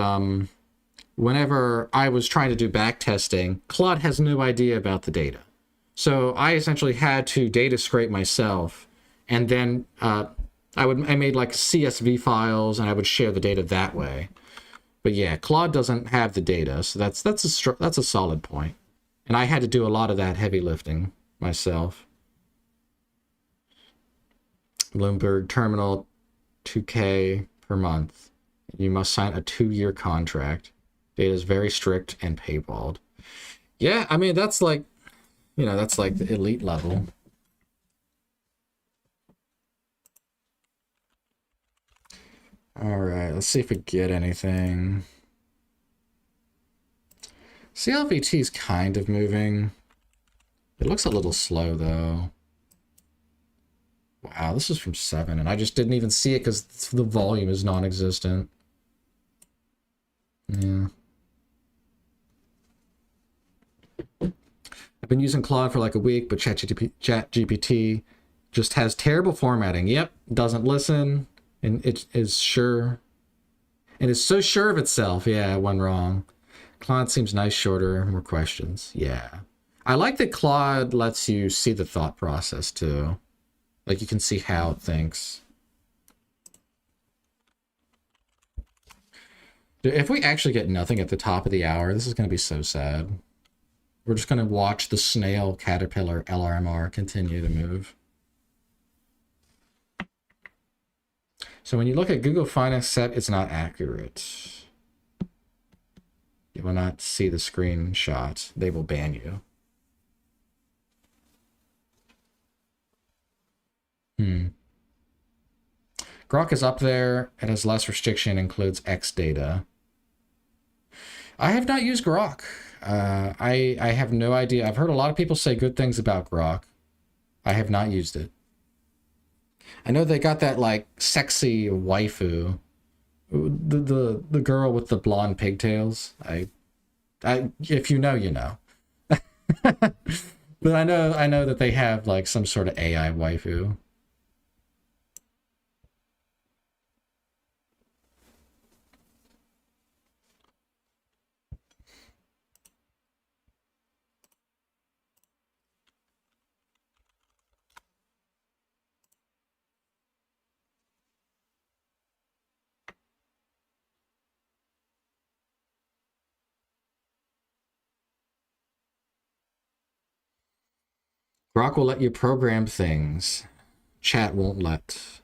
whenever I was trying to do back testing, Claude has no idea about the data. So I essentially had to data scrape myself, and then I made like CSV files, and I would share the data that way. But yeah, Claude doesn't have the data, so that's a solid point. And I had to do a lot of that heavy lifting myself. Bloomberg terminal, 2K per month. You must sign a 2-year contract. Data is very strict and paywalled. Yeah, I mean, that's like, that's like the elite level. All right, let's see if we get anything. CLVT is kind of moving. It looks a little slow, though. Wow, this is from 7, and I just didn't even see it because the volume is non-existent. Yeah. I've been using Claude for like a week, but ChatGPT just has terrible formatting. Yep, doesn't listen, and it is sure, and is so sure of itself. Yeah, one wrong. Claude seems nice, shorter, more questions. Yeah. I like that Claude lets you see the thought process too. Like you can see how it thinks. Dude, if we actually get nothing at the top of the hour, this is going to be so sad. We're just going to watch the snail caterpillar LRMR continue to move. So when you look at Google Finance set, it's not accurate. You will not see the screenshot. They will ban you. Grok is up there. It has less restriction, includes X data. I have not used Grok. I have no idea. I've heard a lot of people say good things about Grok. I have not used it. I know they got that like sexy waifu, the girl with the blonde pigtails. I if you know, you know. But I know that they have like some sort of AI waifu. Grok will let you program things. Chat won't let.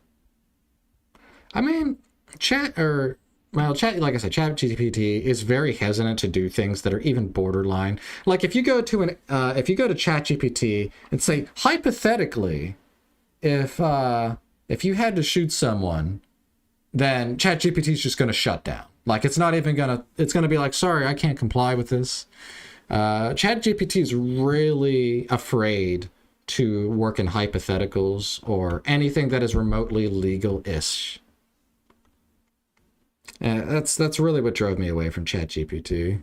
I mean, chat, like I said, ChatGPT is very hesitant to do things that are even borderline. Like if you go to ChatGPT and say, hypothetically, if you had to shoot someone, then ChatGPT is just going to shut down. Like it's not even gonna. It's going to be like, sorry, I can't comply with this. ChatGPT is really afraid to work in hypotheticals or anything that is remotely legal-ish. That's really what drove me away from ChatGPT.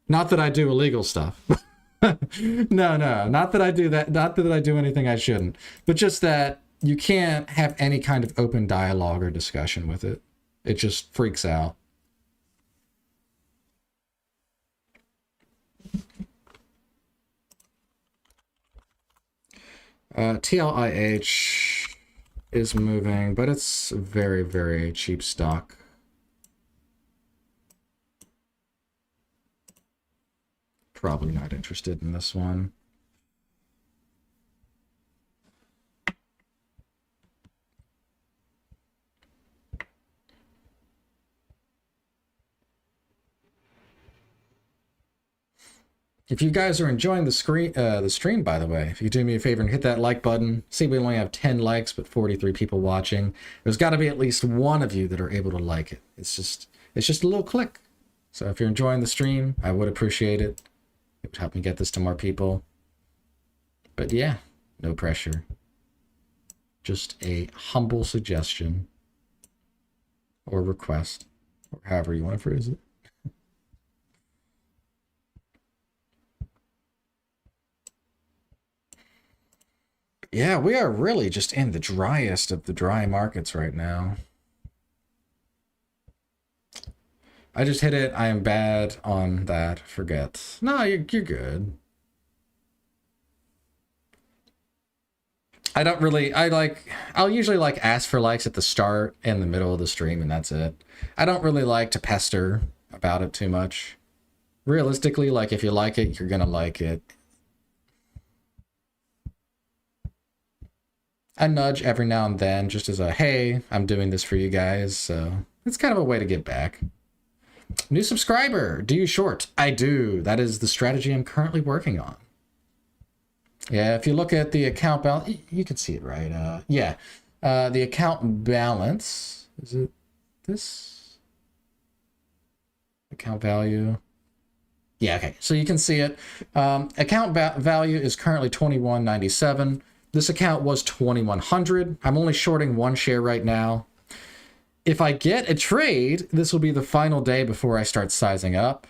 Not that I do illegal stuff. No, not that I do that. Not that I do anything I shouldn't. But just that you can't have any kind of open dialogue or discussion with it. It just freaks out. TLIH is moving, but it's very, very cheap stock. Probably not interested in this one. If you guys are enjoying the stream, by the way, if you could do me a favor and hit that like button. See, we only have 10 likes, but 43 people watching. There's got to be at least one of you that are able to like it. It's just a little click. So if you're enjoying the stream, I would appreciate it. It would help me get this to more people. But yeah, no pressure. Just a humble suggestion or request, or however you want to phrase it. Yeah, we are really just in the driest of the dry markets right now. I just hit it. I am bad on that. Forget. No, you're good. I'll usually like ask for likes at the start and the middle of the stream, and that's it. I don't really like to pester about it too much. Realistically, like if you like it, you're gonna like it. I nudge every now and then just as a, hey, I'm doing this for you guys. So it's kind of a way to give back. New subscriber. Do you short? I do. That is the strategy I'm currently working on. Yeah, if you look at the account balance, you can see it, right? Yeah. The account balance, is it this? Account value. Yeah, okay. So you can see it. Account value is currently 21.97. This account was 2100. I'm only shorting one share right now. if I get a trade, this will be the final day before I start sizing up.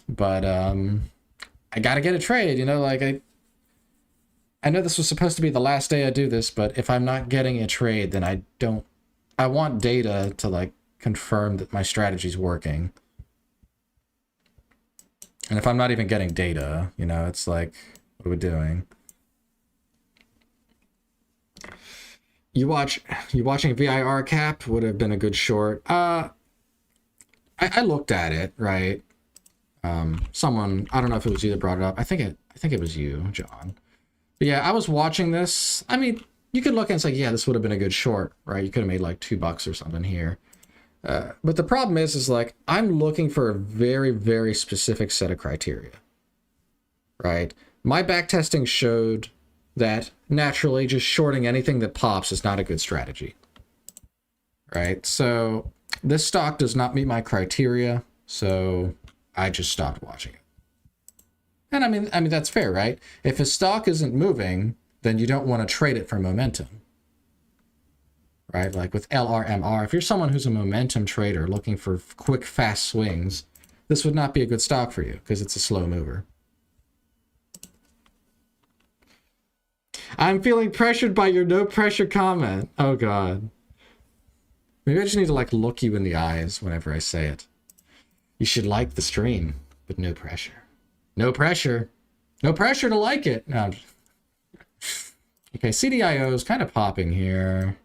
But I gotta get a trade, you know, like I know this was supposed to be the last day I do this, but if I'm not getting a trade, then I want data to like confirm that my strategy's working. And if I'm not even getting data, you know, it's like, what are we doing? You watching VIR cap would have been a good short. I looked at it, right? Someone, I don't know if it was you that brought it up. I think it was you, John. But yeah, I was watching this. I mean, you could look and say, yeah, this would have been a good short, right? You could have made like $2 or something here. But the problem is like, I'm looking for a very, very specific set of criteria, right? My backtesting showed that naturally just shorting anything that pops is not a good strategy, right? So this stock does not meet my criteria, so I just stopped watching it. And I mean that's fair, right? If a stock isn't moving, then you don't want to trade it for momentum, right? Like with LRMR, if you're someone who's a momentum trader looking for quick, fast swings, this would not be a good stock for you because it's a slow mover. I'm feeling pressured by your no pressure comment. Oh God. Maybe I just need to like look you in the eyes whenever I say it. You should like the stream, but no pressure. No pressure. No pressure to like it. No. Okay, CDIO is kind of popping here.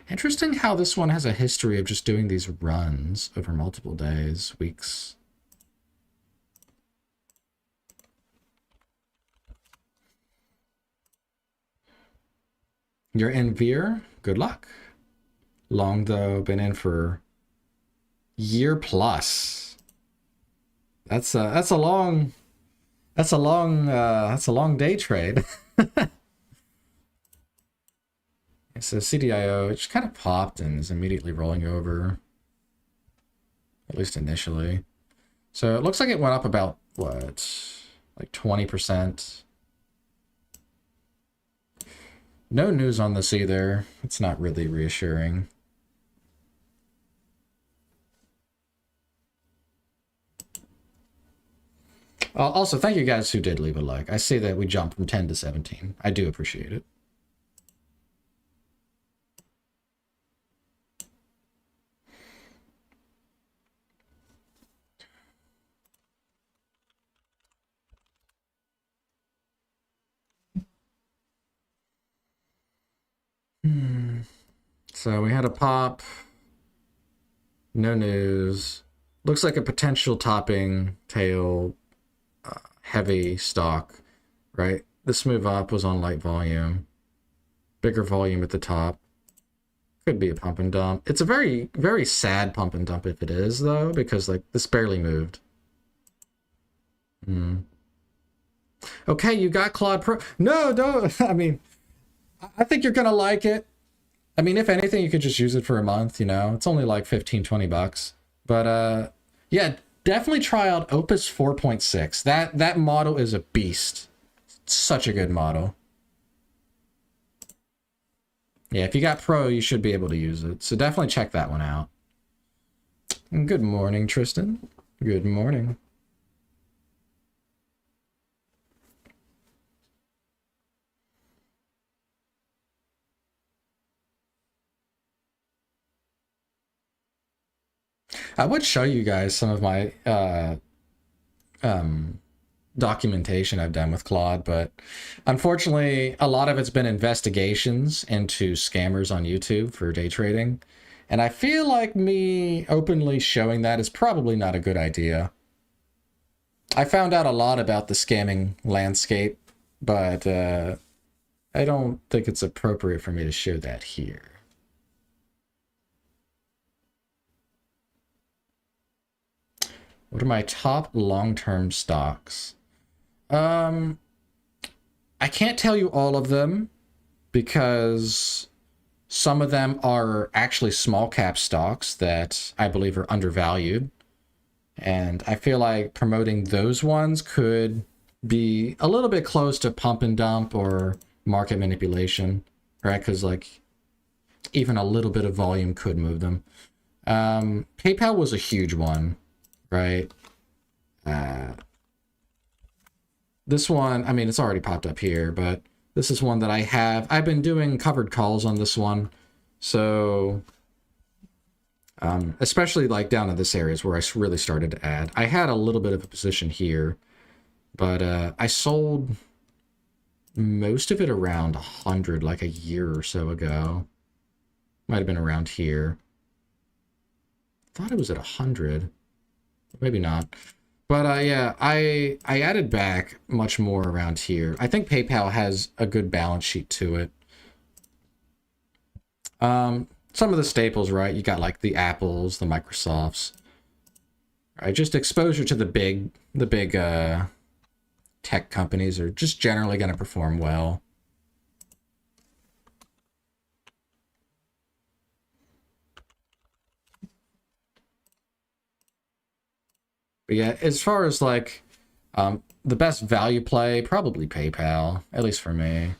Interesting how this one has a history of just doing these runs over multiple days, weeks. You're in Veer? Good luck. Long though, been in for year plus. That's a long day trade. So CDIO, it just kind of popped and is immediately rolling over, at least initially. So it looks like it went up about what, like 20%. No news on this either. It's not really reassuring. Also, thank you guys who did leave a like. I see that we jumped from 10 to 17. I do appreciate it. So we had a pop. No news. Looks like a potential topping tail heavy stock, right? This move up was on light volume. Bigger volume at the top. Could be a pump and dump. It's a very, very sad pump and dump if it is, though, because like this barely moved. Okay, you got Claude Pro. No, I mean, I think you're gonna like it. I mean, if anything, you could just use it for a month, you know? It's only like 15, 20 bucks. But yeah, definitely try out Opus 4.6. That model is a beast. It's such a good model. Yeah, if you got Pro, you should be able to use it. So definitely check that one out. Good morning, Tristan. Good morning. I would show you guys some of my documentation I've done with Claude, but unfortunately, a lot of it's been investigations into scammers on YouTube for day trading. And I feel like me openly showing that is probably not a good idea. I found out a lot about the scamming landscape, but I don't think it's appropriate for me to show that here. What are my top long-term stocks? I can't tell you all of them because some of them are actually small cap stocks that I believe are undervalued. And I feel like promoting those ones could be a little bit close to pump and dump or market manipulation, right? Because like even a little bit of volume could move them. PayPal was a huge one, right? This one, I mean, it's already popped up here, but this is one that I've been doing covered calls on this one. So, especially like down in this area is where I really started to add. I had a little bit of a position here, but I sold most of it around 100 like a year or so ago. Might have been around here. Thought it was at 100. Maybe not. But yeah, I added back much more around here. I think PayPal has a good balance sheet to it. Some of the staples, right? You got like the Apples, the Microsofts. Right? Just exposure to the big tech companies are just generally going to perform well. But yeah, as far as like the best value play, probably PayPal, at least for me.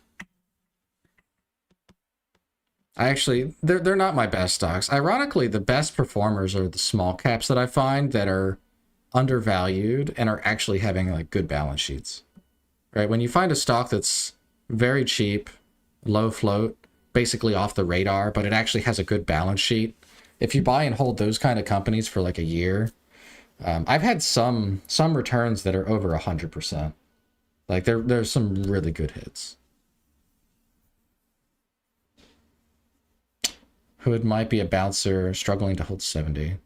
I actually, they're not my best stocks. Ironically, the best performers are the small caps that I find that are undervalued and are actually having like good balance sheets. Right? When you find a stock that's very cheap, low float, basically off the radar, but it actually has a good balance sheet. If you buy and hold those kind of companies for like a year, I've had some returns that are over 100%. Like there's some really good hits. Hood might be a bouncer struggling to hold 70.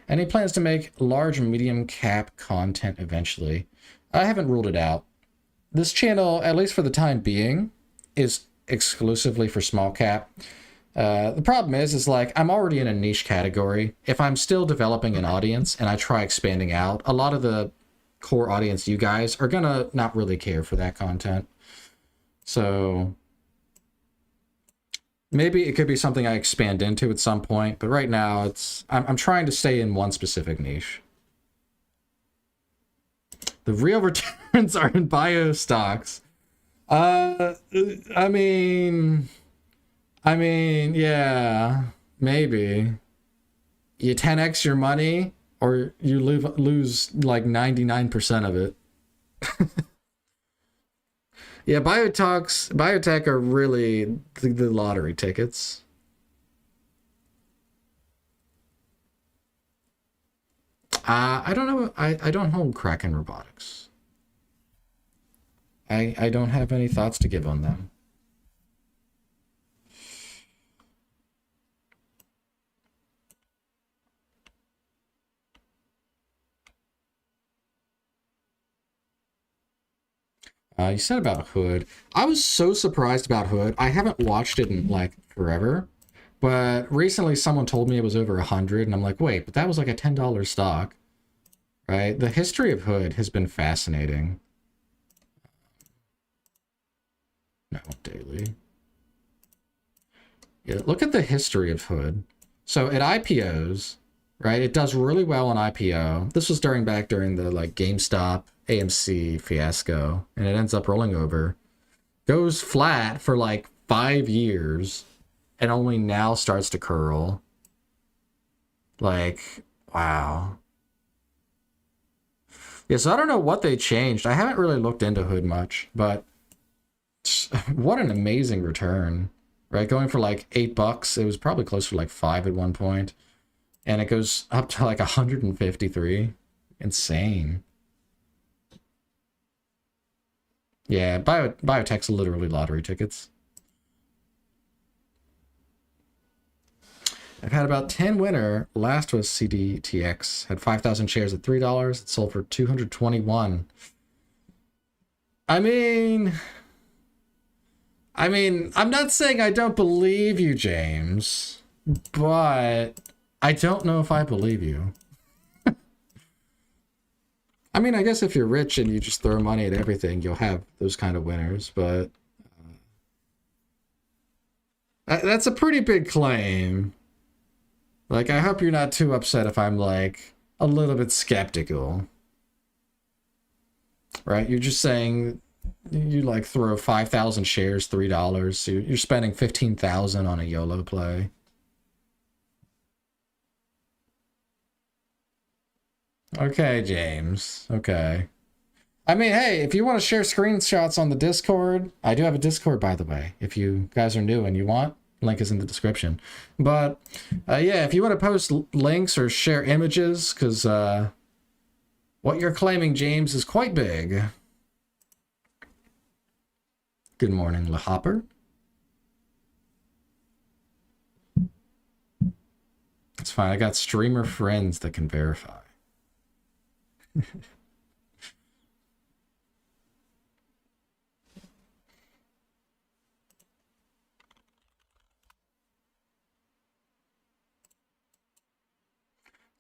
Any plans to make large medium cap content eventually? I haven't ruled it out. This channel, at least for the time being, is exclusively for small cap. The problem is like I'm already in a niche category. If I'm still developing an audience and I try expanding out, a lot of the core audience, you guys, are gonna not really care for that content. So maybe it could be something I expand into at some point, but right now I'm trying to stay in one specific niche. The real returns are in bio stocks. I mean, yeah, maybe. You 10x your money, or you lose like 99% of it. Yeah, biotech are really the lottery tickets. I don't know. I don't hold Kraken Robotics. I don't have any thoughts to give on them. You said about Hood. I was so surprised about Hood. I haven't watched it in like forever, but recently someone told me it was over 100, and I'm like, wait, but that was like a $10 stock, right? The history of Hood has been fascinating. No, daily. Yeah, look at the history of Hood. So at IPOs, right, it does really well on IPO. This was during the like GameStop AMC fiasco, and it ends up rolling over, goes flat for like 5 years, and only now starts to curl. Like, wow. Yeah, so I don't know what they changed. I haven't really looked into Hood much, but what an amazing return, right? Going for like $8. It was probably close to like 5 at one point, and it goes up to like 153. Insane. Yeah, biotech's literally lottery tickets. I've had about 10 winner. Last was CDTX. Had 5,000 shares at $3. It sold for 221. I mean, I'm not saying I don't believe you, James, but I don't know if I believe you. I mean, I guess if you're rich and you just throw money at everything, you'll have those kind of winners, but that's a pretty big claim. Like, I hope you're not too upset if I'm, like, a little bit skeptical. right? You're just saying you like throw 5,000 shares, $3. So you're spending 15,000 on a YOLO play. Okay, James. Okay. I mean, hey, if you want to share screenshots on the Discord, I do have a Discord, by the way. If you guys are new and you want, link is in the description. But yeah, if you want to post links or share images, because what you're claiming, James, is quite big. Good morning, LaHopper. It's fine. I got streamer friends that can verify.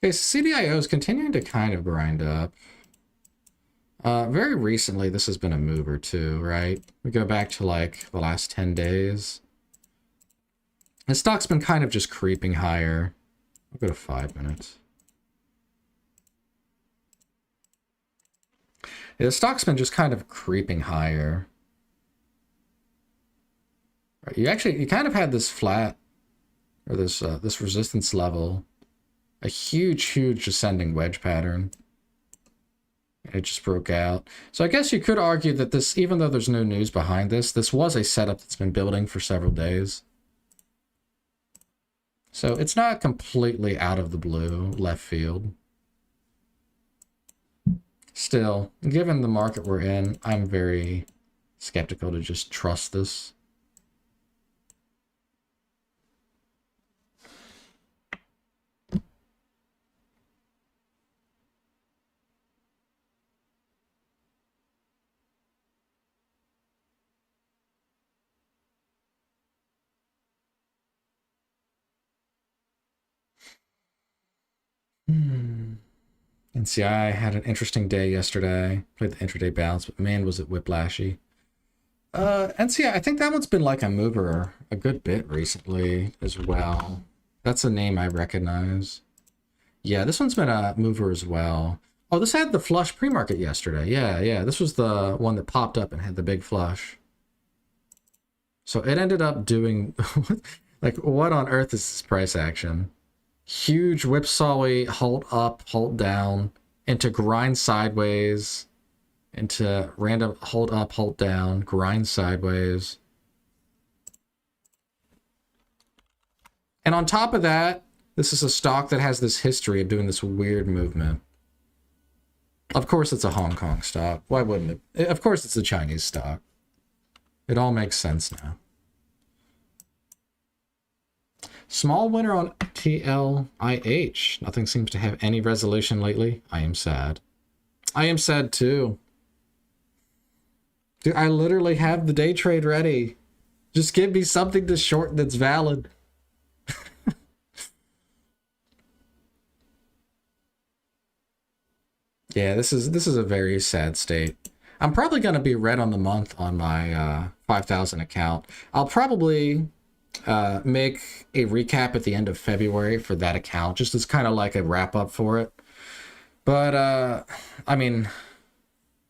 Okay, so CDIO is continuing to kind of grind up. Very recently, this has been a move or two, right? We go back to like the last 10 days. The stock's been kind of just creeping higher. I'll go to 5 minutes. Yeah, the stock's been just kind of creeping higher. Right, you kind of had this flat, or this resistance level, a huge ascending wedge pattern. It just broke out. So I guess you could argue that this, even though there's no news behind this, this was a setup that's been building for several days. So it's not completely out of the blue, left field. Still, given the market we're in, I'm very skeptical to just trust this. NCI had an interesting day yesterday. Played the intraday bounce, but man, was it whiplashy. NCI, I think that one's been like a mover a good bit recently as well. That's a name I recognize. Yeah, this one's been a mover as well. Oh, this had the flush pre-market yesterday. Yeah. This was the one that popped up and had the big flush. So it ended up doing... like, what on earth is this price action? Huge whipsawy halt up, halt down, into grind sideways, into random halt up, halt down, grind sideways. And on top of that, this is a stock that has this history of doing this weird movement. Of course it's a Hong Kong stock. Why wouldn't it? Of course it's a Chinese stock. It all makes sense now. Small winner on TLIH. Nothing seems to have any resolution lately. I am sad. I am sad too. Dude, I literally have the day trade ready. Just give me something to short that's valid. Yeah, this is a very sad state. I'm probably going to be red on the month on my 5,000 account. I'll probably make a recap at the end of February for that account, just as kind of like a wrap up for it. But I mean,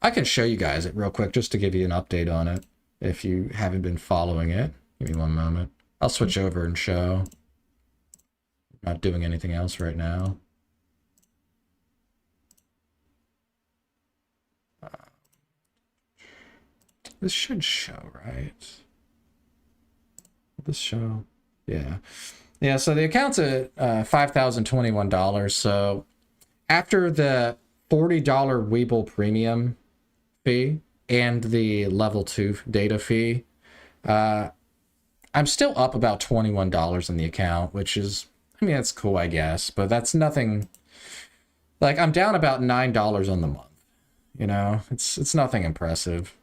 I can show you guys it real quick just to give you an update on it if you haven't been following it. Give me one moment. I'll switch over and show. Not doing anything else right now. This should show, right? This show, yeah. So the account's at $5,021. So after the $40 Webull premium fee and the level 2 data fee, I'm still up about $21 in the account, which is, I mean, that's cool, I guess, but that's nothing. Like, I'm down about $9 on the month. You know, it's nothing impressive.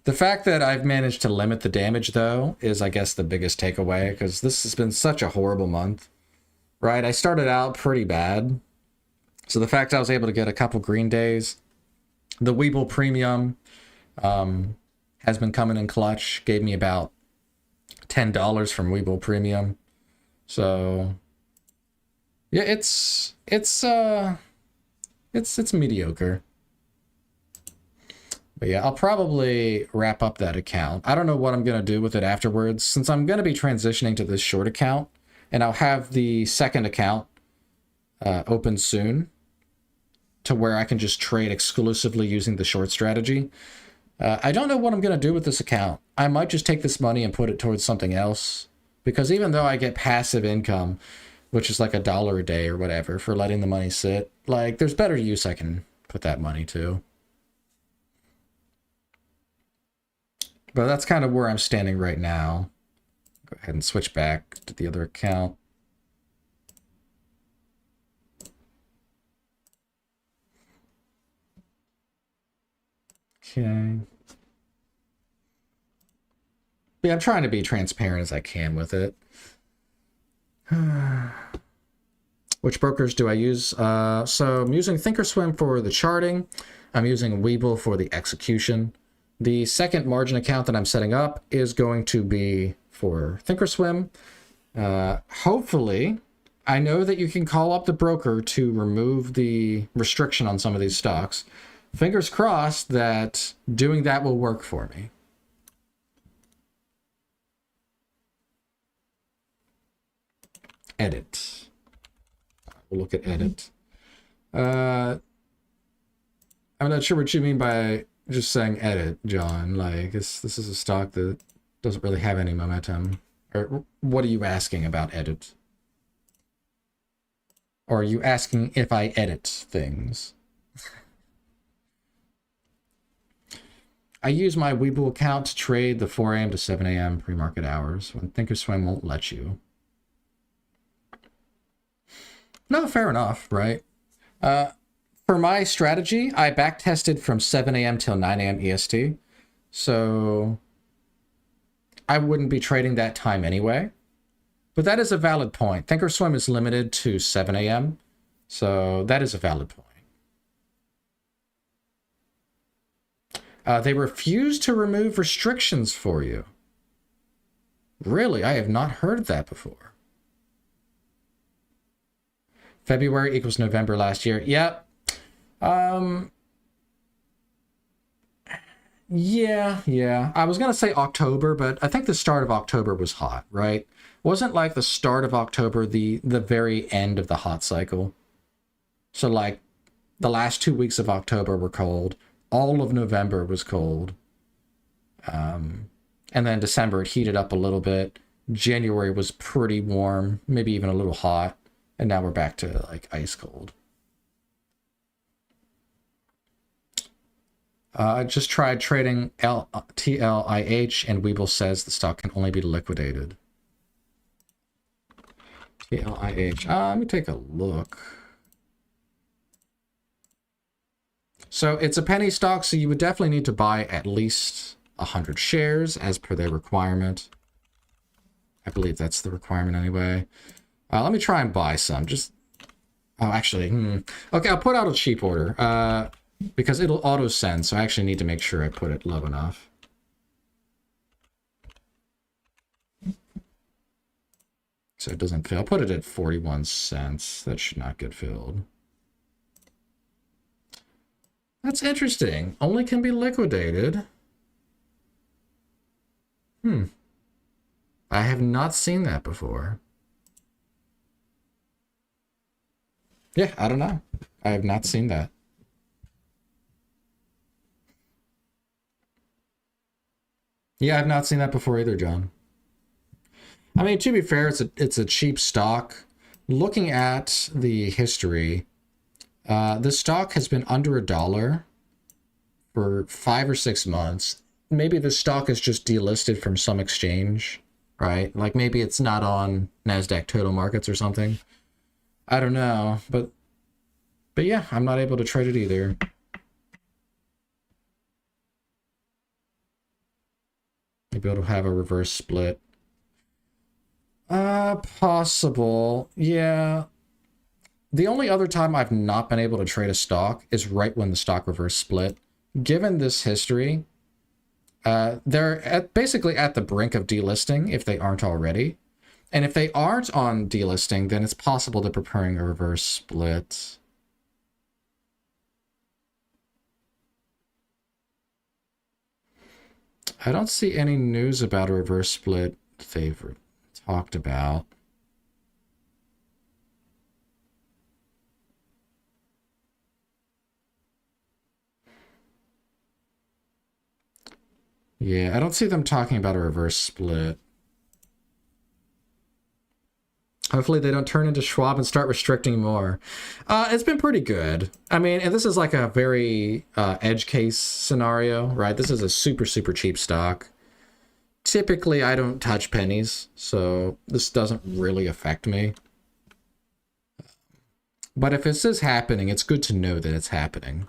The fact that I've managed to limit the damage, though, is, I guess, the biggest takeaway, because this has been such a horrible month, right? I started out pretty bad. So the fact I was able to get a couple green days, the Webull Premium has been coming in clutch, gave me about $10 from Webull Premium. So, yeah, it's It's mediocre. But yeah, I'll probably wrap up that account. I don't know what I'm going to do with it afterwards, since I'm going to be transitioning to this short account, and I'll have the second account open soon to where I can just trade exclusively using the short strategy. I don't know what I'm going to do with this account. I might just take this money and put it towards something else, because even though I get passive income, which is like $1 a day or whatever for letting the money sit, like there's better use I can put that money to. But that's kind of where I'm standing right now. Go ahead and switch back to the other account. Okay. Yeah, I'm trying to be transparent as I can with it. Which brokers do I use? So I'm using Thinkorswim for the charting. I'm using Webull for the execution. The second margin account that I'm setting up is going to be for Thinkorswim. Hopefully, I know that you can call up the broker to remove the restriction on some of these stocks. Fingers crossed that doing that will work for me. Edit. We'll look at edit. I'm not sure what you mean by just saying edit, John. Like, this is a stock that doesn't really have any momentum. Or what are you asking about edit? Or are you asking if I edit things? I use my Webull account to trade the 4 a.m. to 7 a.m. pre-market hours when Thinkorswim won't let you. No, fair enough, right? For my strategy, I backtested from 7 a.m. till 9 a.m. EST. So I wouldn't be trading that time anyway. But that is a valid point. Thinkorswim is limited to 7 a.m. So that is a valid point. They refuse to remove restrictions for you. Really? I have not heard that before. February equals November last year. Yep. Yeah. I was going to say October, but I think the start of October was hot, right? Wasn't like the start of October the very end of the hot cycle? So like the last 2 weeks of October were cold. All of November was cold. And then December, it heated up a little bit. January was pretty warm, maybe even a little hot. And now we're back to like ice cold. I just tried trading TLIH, and Webull says the stock can only be liquidated. TLIH. Let me take a look. So it's a penny stock, so you would definitely need to buy at least 100 shares as per their requirement. I believe that's the requirement anyway. Let me try and buy some. Okay, I'll put out a cheap order because it'll auto send, so I actually need to make sure I put it low enough. So it doesn't fill. I'll put it at 41 cents. That should not get filled. That's interesting. Only can be liquidated. I have not seen that before. Yeah, I don't know. I have not seen that. Yeah, I've not seen that before either, John. I mean, to be fair, it's a cheap stock. Looking at the history, the stock has been under $1 for 5 or 6 months. Maybe the stock is just delisted from some exchange, right? Like maybe it's not on NASDAQ Total Markets or something. I don't know, but yeah, I'm not able to trade it either. Maybe it'll have a reverse split. Possible. Yeah. The only other time I've not been able to trade a stock is right when the stock reverse split. Given this history, they're basically at the brink of delisting if they aren't already. And if they aren't on delisting, then it's possible they're preparing a reverse split. I don't see any news about a reverse split they've talked about. Yeah, I don't see them talking about a reverse split. Hopefully they don't turn into Schwab and start restricting more. It's been pretty good. I mean, and this is like a very edge case scenario, right? This is a super, super cheap stock. Typically, I don't touch pennies, so this doesn't really affect me. But if this is happening, it's good to know that it's happening.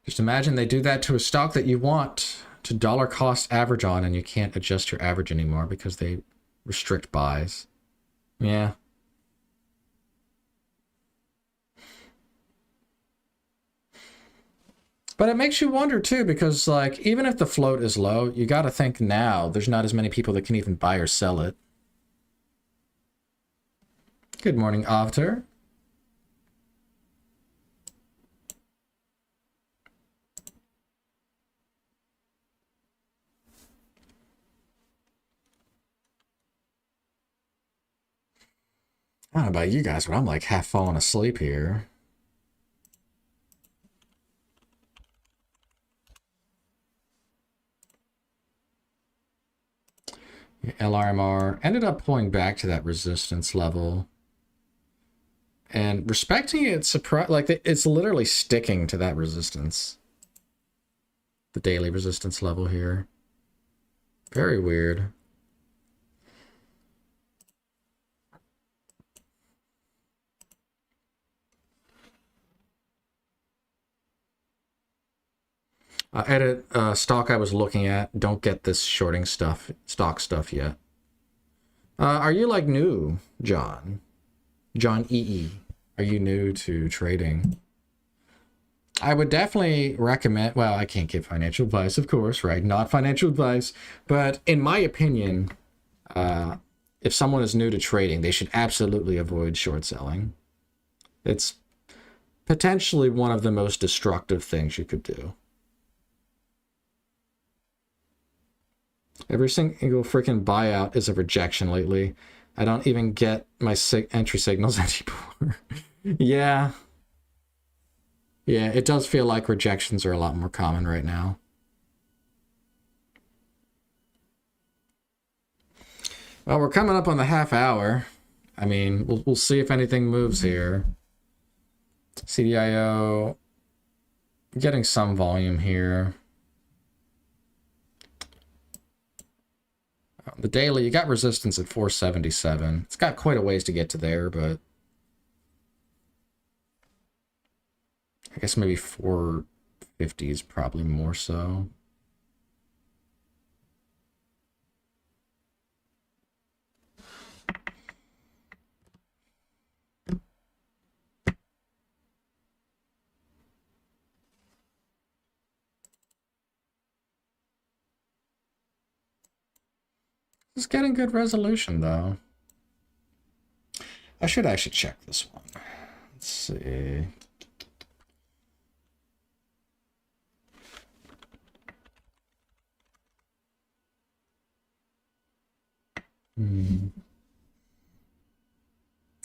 Just imagine they do that to a stock that you want to dollar cost average on, and you can't adjust your average anymore because they restrict buys. Yeah. But it makes you wonder too, because like even if the float is low, you got to think now there's not as many people that can even buy or sell it. Good morning, Avtar. I don't know about you guys, but I'm like half falling asleep here. LRMR ended up pulling back to that resistance level. And respecting it, it's literally sticking to that resistance. The daily resistance level here. Very weird. Edit stock I was looking at. Don't get this shorting stock stuff yet. Are you like new, John? John EE. Are you new to trading? I would definitely recommend, well, I can't give financial advice, of course, right? Not financial advice. But in my opinion, if someone is new to trading, they should absolutely avoid short selling. It's potentially one of the most destructive things you could do. Every single freaking buyout is a rejection lately. I don't even get my entry signals anymore. Yeah. Yeah, it does feel like rejections are a lot more common right now. Well, we're coming up on the half hour. I mean, we'll see if anything moves here. CDIO, getting some volume here. The daily, you got resistance at 477. It's got quite a ways to get to there, but I guess maybe 450 is probably more so. It's getting good resolution, though. I should actually check this one. Let's see.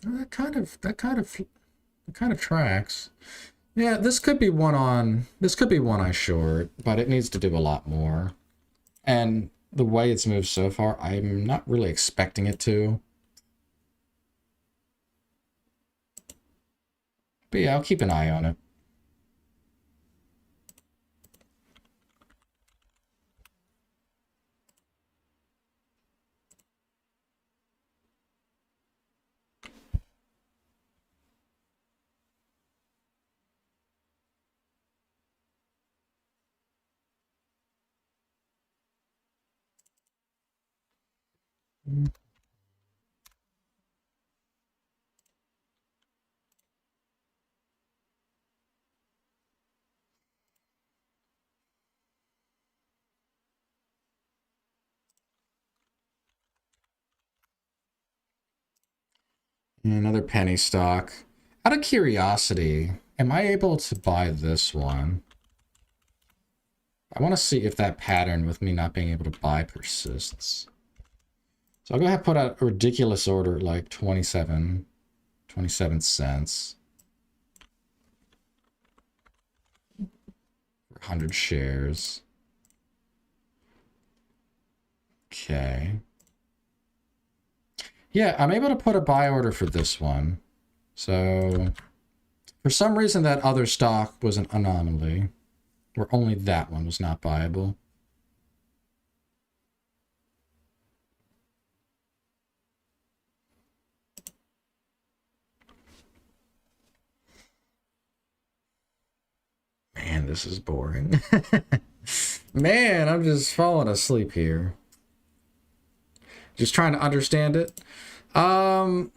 That kind of tracks. Yeah, this could be one I short, but it needs to do a lot more. And the way it's moved so far, I'm not really expecting it to. But yeah, I'll keep an eye on it. Another penny stock. Out of curiosity, am I able to buy this one? I want to see if that pattern with me not being able to buy persists. So I'll go ahead and put out a ridiculous order like 27 cents. 100 shares. Okay. Yeah, I'm able to put a buy order for this one. So, for some reason that other stock was an anomaly, where only that one was not buyable. Man, this is boring. Man, I'm just falling asleep here. Just trying to understand it. I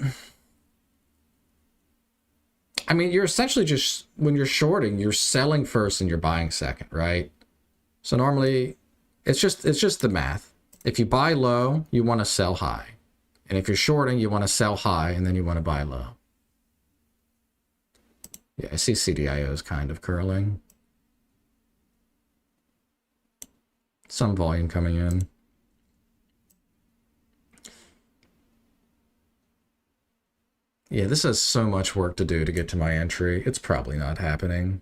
mean, you're essentially just, when you're shorting, you're selling first and you're buying second, right? So normally, it's just the math. If you buy low, you want to sell high. And if you're shorting, you want to sell high and then you want to buy low. Yeah, I see CDIO is kind of curling. Some volume coming in. Yeah, this has so much work to do to get to my entry. It's probably not happening.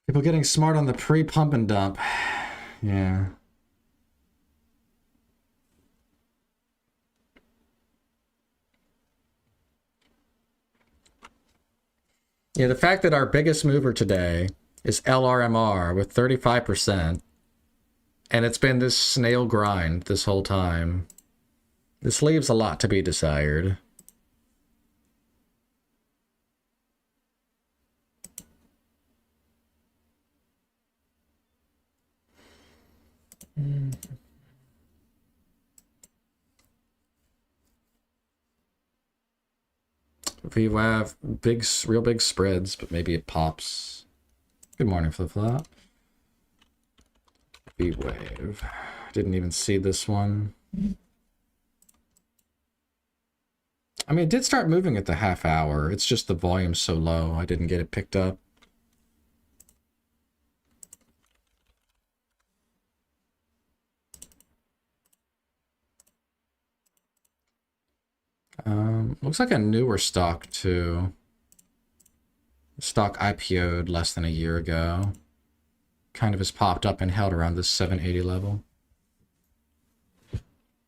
People getting smart on the pre-pump and dump. Yeah. Yeah, the fact that our biggest mover today is LRMR with 35%, and it's been this snail grind this whole time. This leaves a lot to be desired. We have real big spreads, but maybe it pops. Good morning, Flip Flop. B-Wave. Didn't even see this one. I mean, it did start moving at the half hour. It's just the volume's so low, I didn't get it picked up. Looks like a newer stock too. Stock IPO'd less than a year ago. Kind of has popped up and held around this 780 level.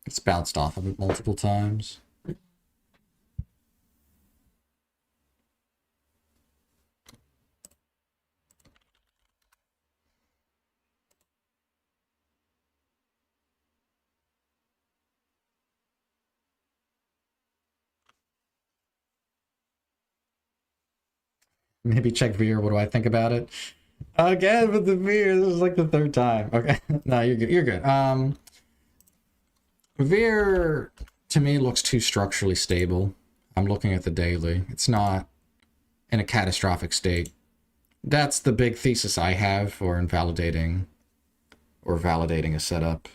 It's bounced off of it multiple times. Maybe check Veer. What do I think about it? Again with the Veer. This is like the third time. Okay. No, you're good. You're good. Veer to me looks too structurally stable. I'm looking at the daily. It's not in a catastrophic state. That's the big thesis I have for invalidating or validating a setup.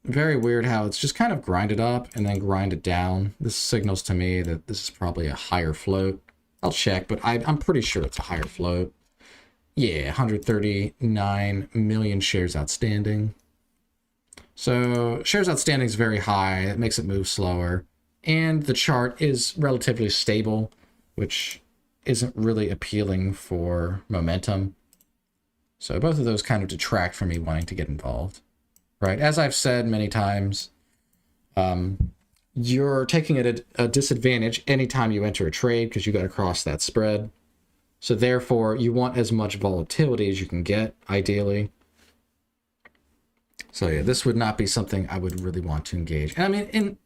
Very weird how it's just kind of grinded up and then grinded down. This signals to me that this is probably a higher float. I'll check, but I'm pretty sure it's a higher float. Yeah, 139 million shares outstanding. So shares outstanding is very high. It makes it move slower. And the chart is relatively stable, which isn't really appealing for momentum. So both of those kind of detract from me wanting to get involved. Right? As I've said many times, you're taking a disadvantage anytime you enter a trade because you got to cross that spread. So therefore, you want as much volatility as you can get, ideally. So yeah, this would not be something I would really want to engage. And I mean,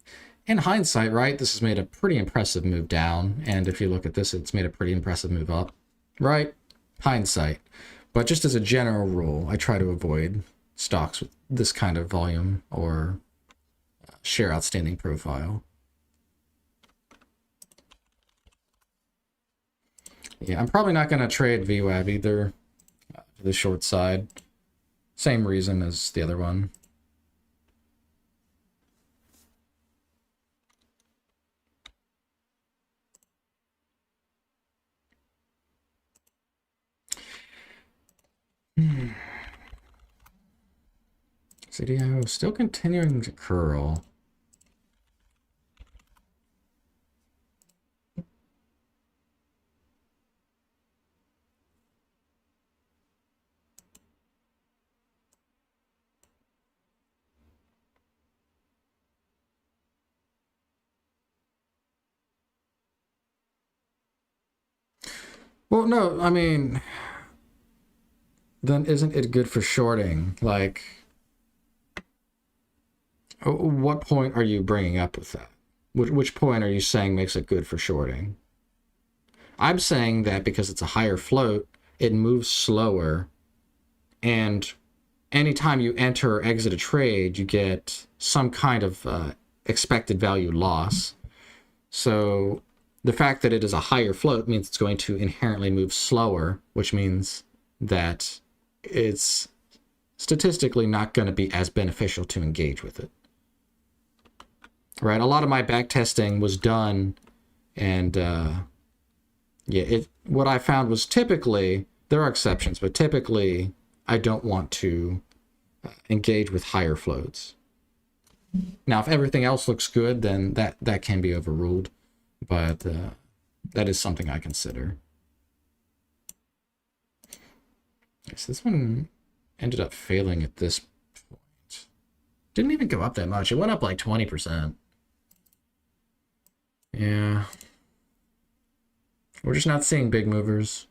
in hindsight, right, this has made a pretty impressive move down. And if you look at this, it's made a pretty impressive move up, right? Hindsight. But just as a general rule, I try to avoid stocks with this kind of volume or share outstanding profile. Yeah, I'm probably not going to trade VWAV either to the short side. Same reason as the other one. CDO still continuing to curl. Well, no, I mean, then isn't it good for shorting? Like, what point are you bringing up with that? Which point are you saying makes it good for shorting? I'm saying that because it's a higher float, it moves slower, and anytime you enter or exit a trade, you get some kind of expected value loss. So the fact that it is a higher float means it's going to inherently move slower, which means that it's statistically not going to be as beneficial to engage with it. Right? A lot of my back testing was done, and yeah, what I found was typically, there are exceptions, but typically I don't want to engage with higher floats. Now, if everything else looks good, then that can be overruled, but that is something I consider. So this one ended up failing at this point. Didn't even go up that much. It went up like 20%. Yeah. We're just not seeing big movers.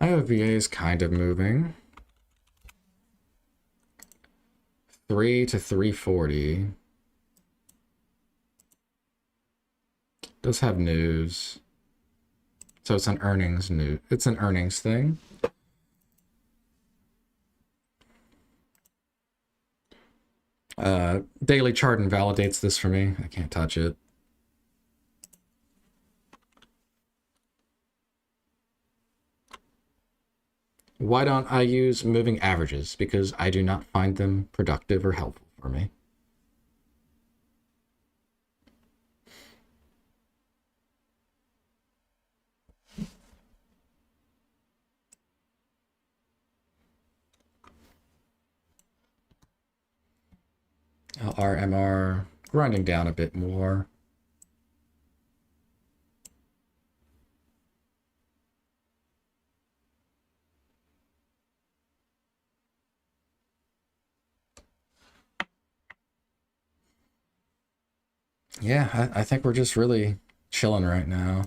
IOVA is kind of moving. 3 to 340. Does have news. So it's an earnings news. It's an earnings thing. Daily chart invalidates this for me. I can't touch it. Why don't I use moving averages? Because I do not find them productive or helpful for me. RMR grinding down a bit more. Yeah, I think we're just really chilling right now.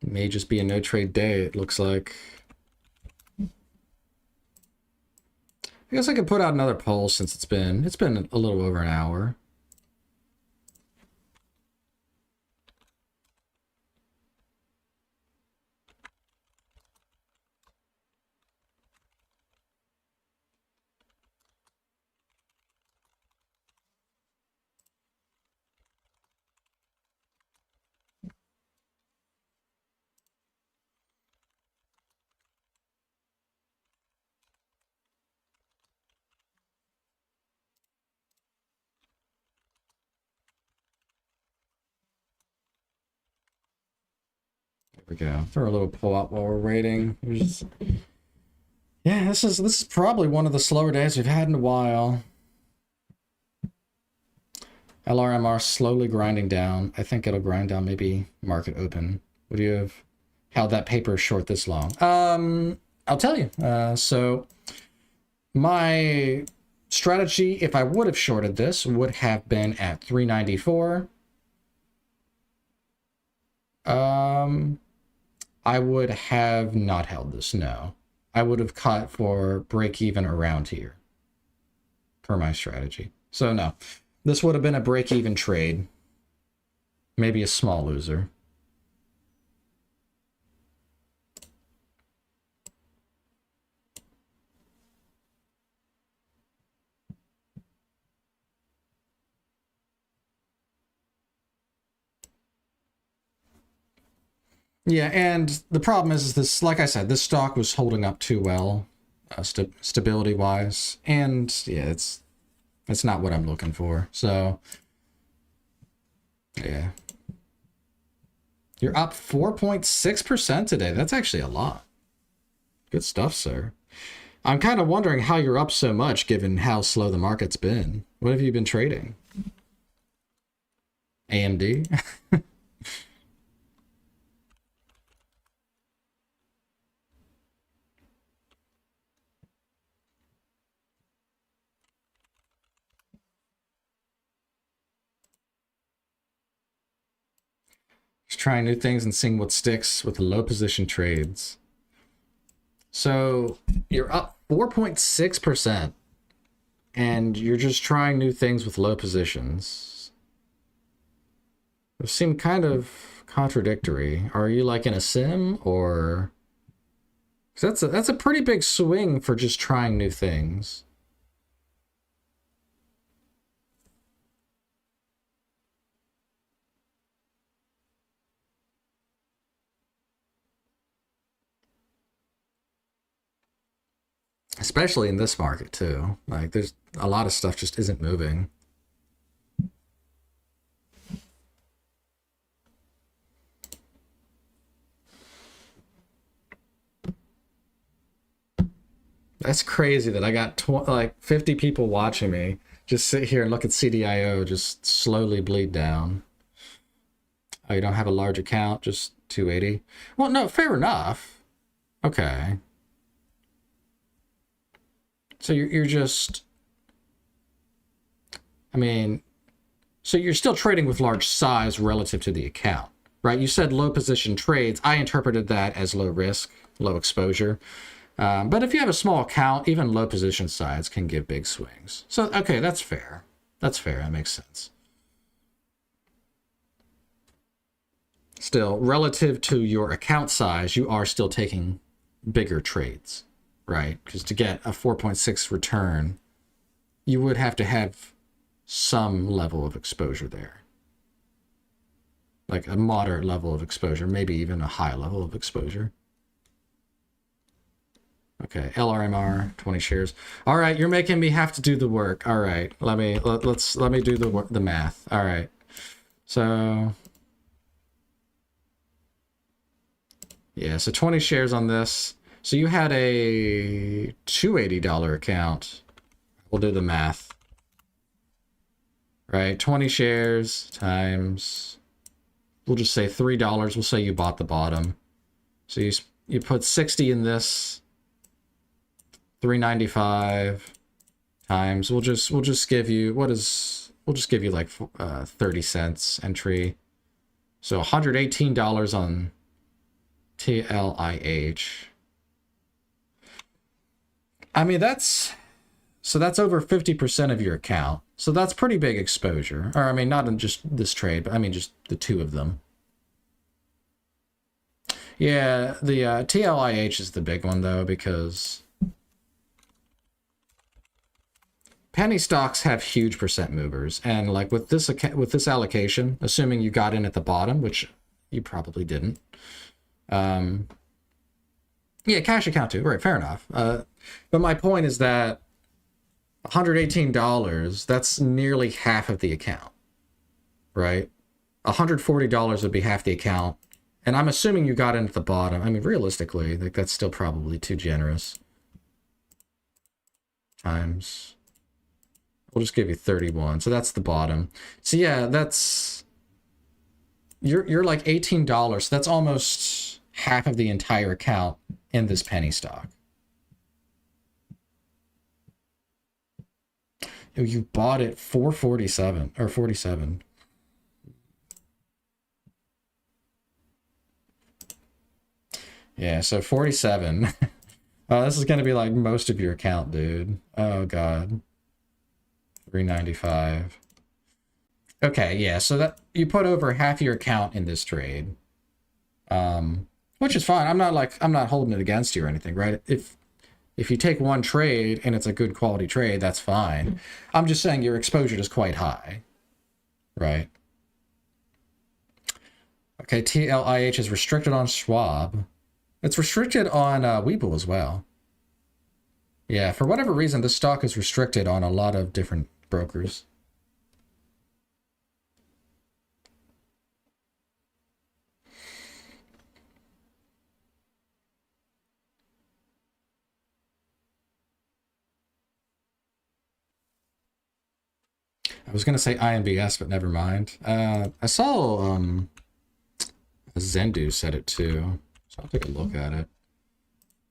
It may just be a no trade day, it looks like. I guess I could put out another poll since it's been a little over an hour. There we go. Throw a little pull out while we're waiting. Yeah, this is probably one of the slower days we've had in a while. LRMR slowly grinding down. I think it'll grind down maybe market open. Would you have held that paper short this long? I'll tell you. So my strategy, if I would have shorted this, would have been at 394. I would have not held this, no. I would have cut for break even around here per my strategy. So no, this would have been a break even trade. Maybe a small loser. Yeah, and the problem is this, like I said, this stock was holding up too well, stability-wise, and yeah, it's not what I'm looking for. So, yeah. You're up 4.6% today. That's actually a lot. Good stuff, sir. I'm kind of wondering how you're up so much given how slow the market's been. What have you been trading? AMD? Just trying new things and seeing what sticks with low position trades. So you're up 4.6% and you're just trying new things with low positions. Those seem kind of contradictory. Are you like in a sim or... That's a pretty big swing for just trying new things. Especially in this market too. Like there's a lot of stuff just isn't moving. That's crazy that I got like 50 people watching me just sit here and look at CDIO just slowly bleed down. Oh, you don't have a large account, just 280? Well, no, fair enough. Okay. So you're just, I mean, so you're still trading with large size relative to the account, right? You said low position trades. I interpreted that as low risk, low exposure. But if you have a small account, even low position size can give big swings. So, okay, that's fair. That's fair. That makes sense. Still, relative to your account size, you are still taking bigger trades. Right, because to get a 4.6 return, you would have to have some level of exposure there. Like a moderate level of exposure, maybe even a high level of exposure. Okay, LRMR, 20 shares. All right, you're making me have to do the work. All right, let me do the math. All right, so yeah, so 20 shares on this. So you had a $280 account. We'll do the math. Right, 20 shares times, we'll just say $3. We'll say you bought the bottom. So you put 60 in this, 395 times, we'll just give you, we'll just give you like 30 cents entry. So $118 on TLIH. I mean, that's over 50% of your account. So that's pretty big exposure. Or I mean, not in just this trade, but I mean, just the two of them. Yeah, the TLIH is the big one though, because penny stocks have huge percent movers. And like with this allocation, assuming you got in at the bottom, which you probably didn't. Yeah, cash account too. Right, fair enough. But my point is that $118, that's nearly half of the account, right? $140 would be half the account. And I'm assuming you got in at the bottom. I mean, realistically, like that's still probably too generous. Times. We'll just give you 31. So that's the bottom. So yeah, that's you're like $18. So that's almost half of the entire account in this penny stock. You bought it for 47 or 47. Yeah, so 47. Oh, this is going to be like most of your account, dude. Oh, God. 395. Okay, yeah, so that you put over half your account in this trade. Which is fine. I'm not holding it against you or anything, right? If you take one trade and it's a good quality trade, that's fine. I'm just saying your exposure is quite high, right? Okay, TLIH is restricted on Schwab. It's restricted on Webull as well. Yeah, for whatever reason, this stock is restricted on a lot of different brokers. I was going to say AM EST, but never mind. I saw Zendu said it too, so I'll take a look at it.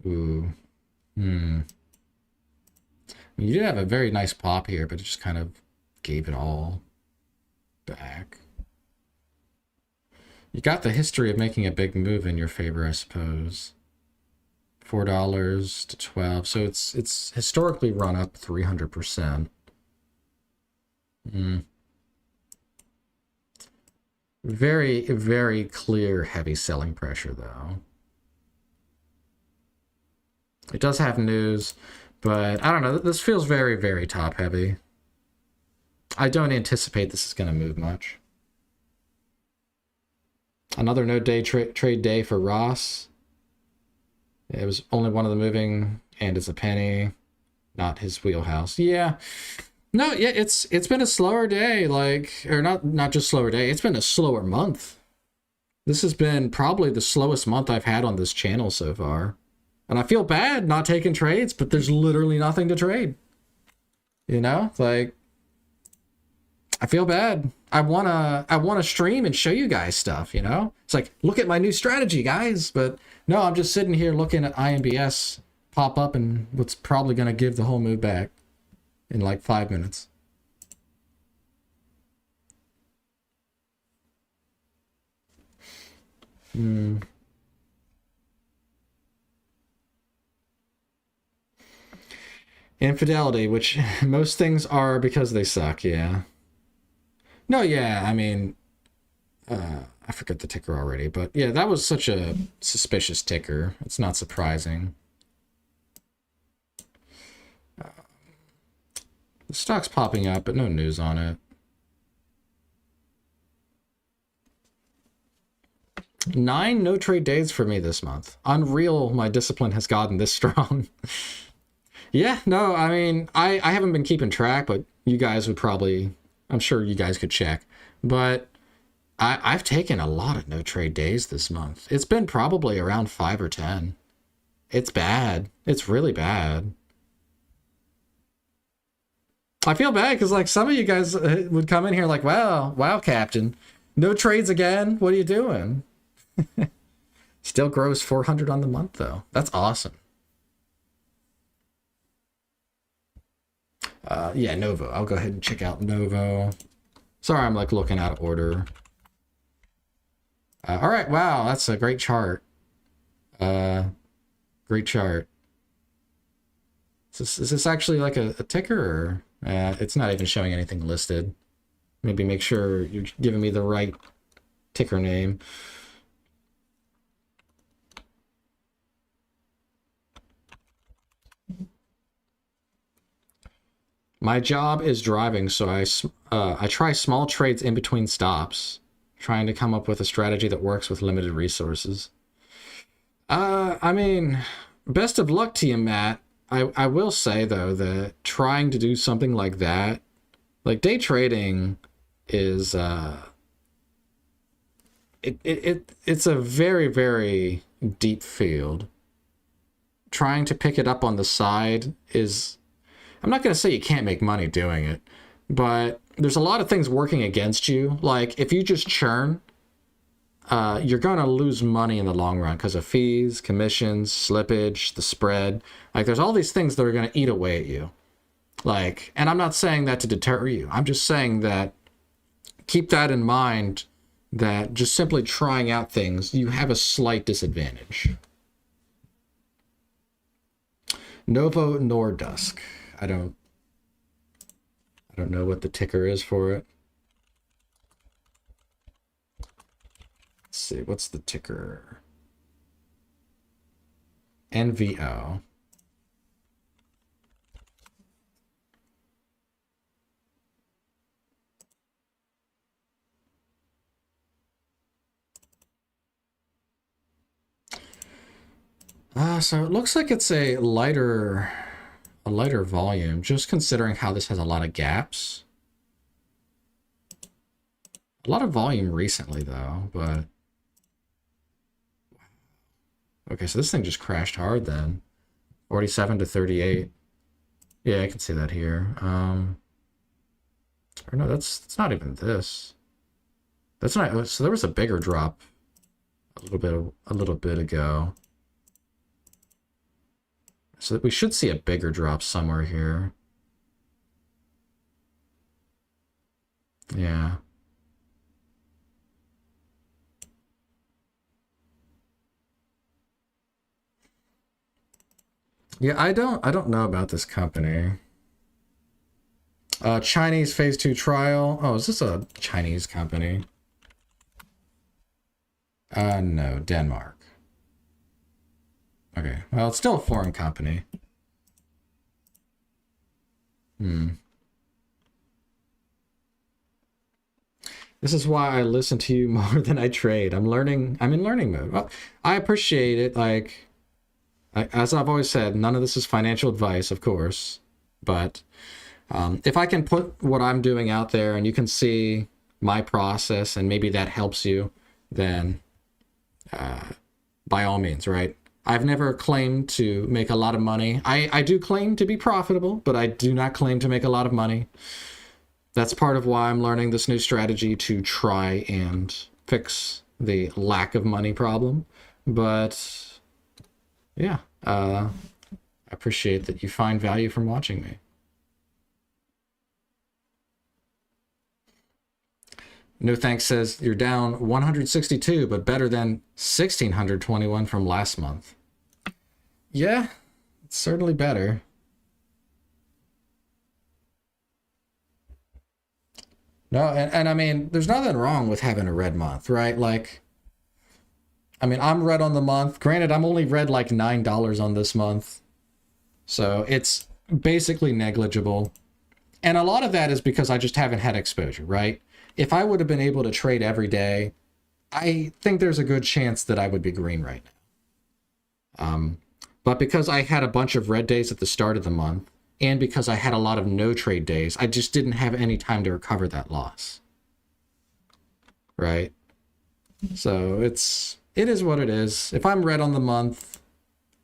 Ooh. You did have a very nice pop here, but it just kind of gave it all back. You got the history of making a big move in your favor, I suppose. $4 to 12, so it's historically run up 300%. Very, very clear heavy selling pressure, though. It does have news, but I don't know. This feels very, very top heavy. I don't anticipate this is going to move much. Another no day trade day for Ross. It was only one of the moving, and it's a penny, not his wheelhouse. Yeah. No, yeah, it's been a slower day, like, or not just slower day, it's been a slower month. This has been probably the slowest month I've had on this channel so far. And I feel bad not taking trades, but there's literally nothing to trade. You know, like, I feel bad. I wanna stream and show you guys stuff, you know? It's like, look at my new strategy, guys. But no, I'm just sitting here looking at IMBS pop up and what's probably gonna give the whole move back in like 5 minutes. Infidelity, which most things are because they suck, yeah. No, yeah, I mean, I forget the ticker already, but yeah, that was such a suspicious ticker. It's not surprising. The stock's popping up, but no news on it. 9 no trade days for me this month. Unreal, my discipline has gotten this strong. Yeah, no, I mean, I haven't been keeping track, but you guys would probably, I'm sure you guys could check. But I've taken a lot of no trade days this month. It's been probably around 5 or 10. It's bad. It's really bad. I feel bad because like some of you guys would come in here like, wow, Captain, no trades again. What are you doing? Still grows 400 on the month though. That's awesome. Yeah, Novo. I'll go ahead and check out Novo. Sorry, I'm like looking out of order. All right, wow, that's a great chart. Great chart. Is this actually like a ticker or? It's not even showing anything listed. Maybe make sure you're giving me the right ticker name. My job is driving, so I try small trades in between stops, trying to come up with a strategy that works with limited resources. I mean, best of luck to you, Matt. I will say, though, that trying to do something like that, like day trading is, it's a very, very deep field. Trying to pick it up on the side is, I'm not going to say you can't make money doing it, but there's a lot of things working against you. Like if you just churn, you're going to lose money in the long run because of fees, commissions, slippage, the spread. Like there's all these things that are going to eat away at you. Like, and I'm not saying that to deter you. I'm just saying that keep that in mind, that just simply trying out things, you have a slight disadvantage. Novo Nordisk. I don't know what the ticker is for it. Let's see, what's the ticker? NVO. So it looks like it's a lighter volume, just considering how this has a lot of gaps. A lot of volume recently though, but okay, so this thing just crashed hard then. 47 to 38. Yeah, I can see that here. Or no, that's not even this. That's not, so there was a bigger drop a little bit ago. So we should see a bigger drop somewhere here. Yeah. Yeah, I don't know about this company. Chinese phase 2 trial. Oh, is this a Chinese company? No, Denmark. Okay, well, it's still a foreign company. This is why I listen to you more than I trade. I'm in learning mode. Well, I appreciate it. Like, as I've always said, none of this is financial advice, of course. But if I can put what I'm doing out there and you can see my process and maybe that helps you, then by all means, right? I've never claimed to make a lot of money. I do claim to be profitable, but I do not claim to make a lot of money. That's part of why I'm learning this new strategy to try and fix the lack of money problem. But yeah, I appreciate that you find value from watching me. No Thanks says you're down 162, but better than 1,621 from last month. Yeah, it's certainly better. No, and I mean, there's nothing wrong with having a red month, right? Like, I mean, I'm red on the month. Granted, I'm only red like $9 on this month. So it's basically negligible. And a lot of that is because I just haven't had exposure, right? If I would have been able to trade every day, I think there's a good chance that I would be green right now. But because I had a bunch of red days at the start of the month, and because I had a lot of no trade days, I just didn't have any time to recover that loss. Right? So it is what it is. If I'm red on the month,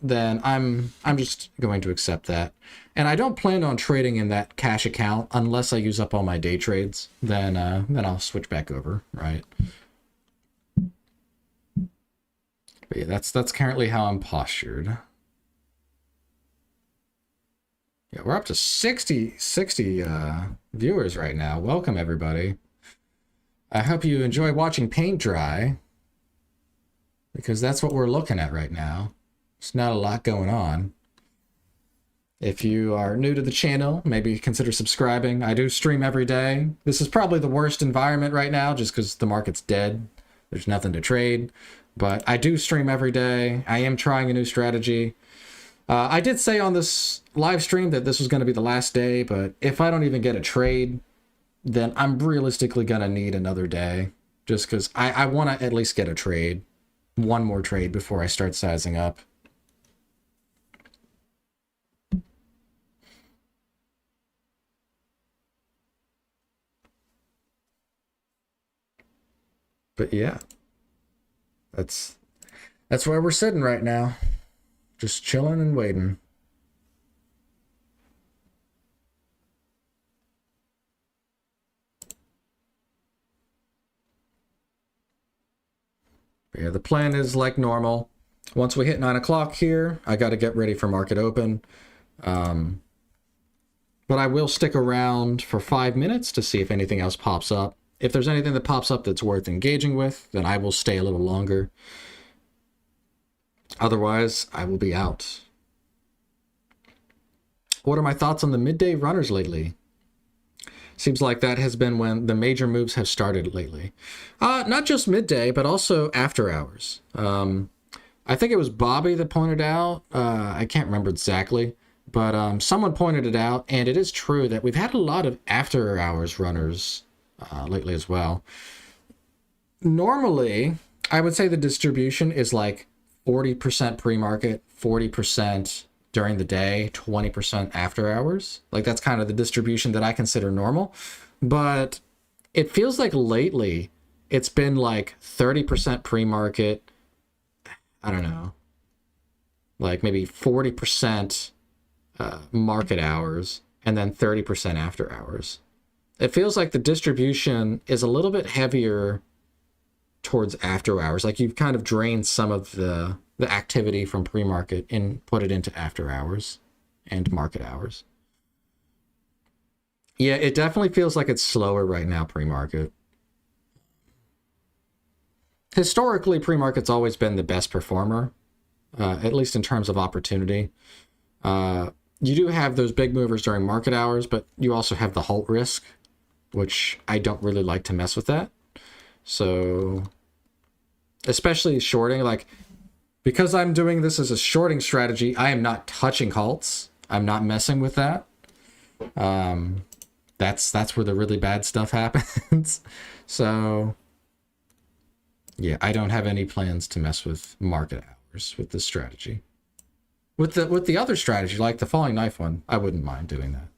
then I'm just going to accept that. And I don't plan on trading in that cash account unless I use up all my day trades. Then I'll switch back over, right? But yeah, that's currently how I'm postured. Yeah, we're up to 60 viewers right now. Welcome, everybody. I hope you enjoy watching paint dry, because that's what we're looking at right now. There's not a lot going on. If you are new to the channel, maybe consider subscribing. I do stream every day. This is probably the worst environment right now just because the market's dead. There's nothing to trade. But I do stream every day. I am trying a new strategy. I did say on this live stream that this was going to be the last day, but if I don't even get a trade, then I'm realistically going to need another day. Just because I want to at least get a trade. One more trade before I start sizing up. But yeah, that's where we're sitting right now. Just chilling and waiting. Yeah, the plan is like normal. Once we hit 9 o'clock here, I got to get ready for market open. But I will stick around for 5 minutes to see if anything else pops up. If there's anything that pops up that's worth engaging with, then I will stay a little longer. Otherwise, I will be out. What are my thoughts on the midday runners lately? Seems like that has been when the major moves have started lately. Not just midday, but also after hours. I think it was Bobby that pointed out, I can't remember exactly, but someone pointed it out, and it is true that we've had a lot of after hours runners lately as well. Normally, I would say the distribution is like 40% pre-market, 40% during the day, 20% after hours. Like that's kind of the distribution that I consider normal. But it feels like lately it's been like 30% pre-market, I don't know, like maybe 40% market hours, and then 30% after hours. It feels like the distribution is a little bit heavier towards after hours. Like you've kind of drained some of the activity from pre-market and put it into after hours and market hours. Yeah, it definitely feels like it's slower right now, pre-market. Historically, pre-market's always been the best performer, at least in terms of opportunity. You do have those big movers during market hours, but you also have the halt risk, which I don't really like to mess with that. So, especially shorting, like, because I'm doing this as a shorting strategy, I am not touching halts. I'm not messing with that. That's where the really bad stuff happens. So, yeah, I don't have any plans to mess with market hours with this strategy. With the other strategy, like the falling knife one, I wouldn't mind doing that,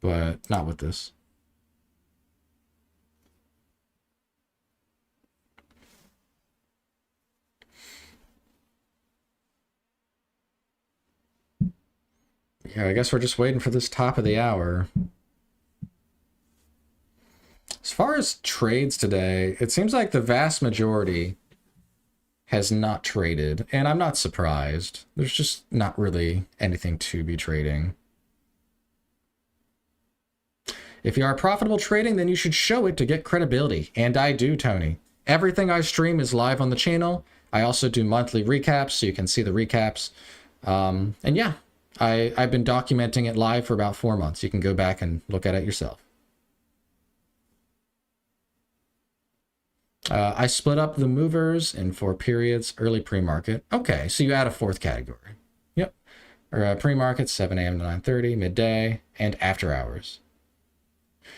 but not with this. Yeah, I guess we're just waiting for this top of the hour. As far as trades today, it seems like the vast majority has not traded, and I'm not surprised. There's just not really anything to be trading. If you are profitable trading, then you should show it to get credibility, and I do, Tony. Everything I stream is live on the channel. I also do monthly recaps, so you can see the recaps. And yeah, I've been documenting it live for about 4 months. You can go back and look at it yourself. I split up the movers in 4 periods, early pre-market. Okay, so you add a 4th category. Yep. Or pre-market, 7 a.m. to 9:30, midday, and after hours.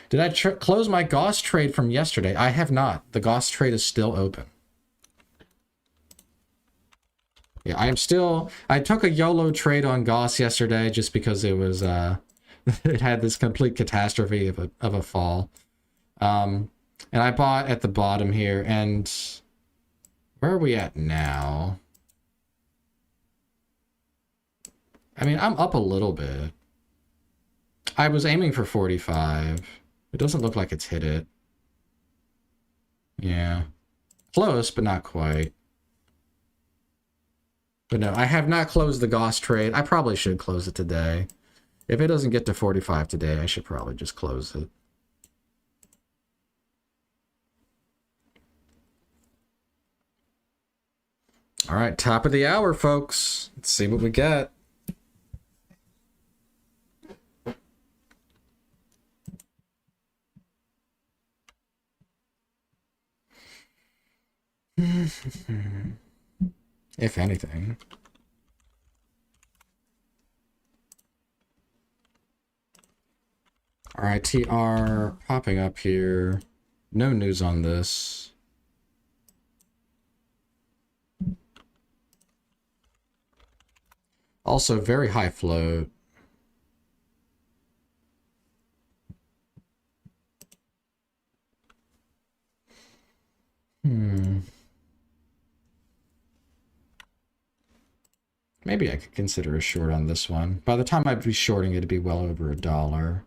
Did I close my Goss trade from yesterday? I have not. The Goss trade is still open. Yeah, I took a YOLO trade on Goss yesterday just because it was, it had this complete catastrophe of a fall. And I bought at the bottom here, and where are we at now? I mean, I'm up a little bit. I was aiming for 45. It doesn't look like it's hit it. Yeah. Close, but not quite. But no, I have not closed the Goss trade. I probably should close it today. If it doesn't get to 45 today, I should probably just close it. All right, top of the hour, folks. Let's see what we get. If anything. All right, TR popping up here. No news on this. Also, very high float. Maybe I could consider a short on this one. By the time I'd be shorting, it'd be well over $1.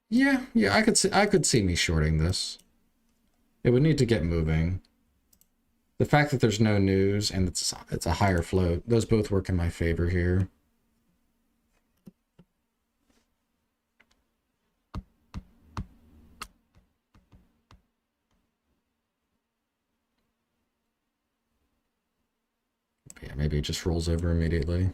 Yeah, I could see me shorting this. It would need to get moving. The fact that there's no news and it's a higher float, those both work in my favor here. Yeah, maybe it just rolls over immediately.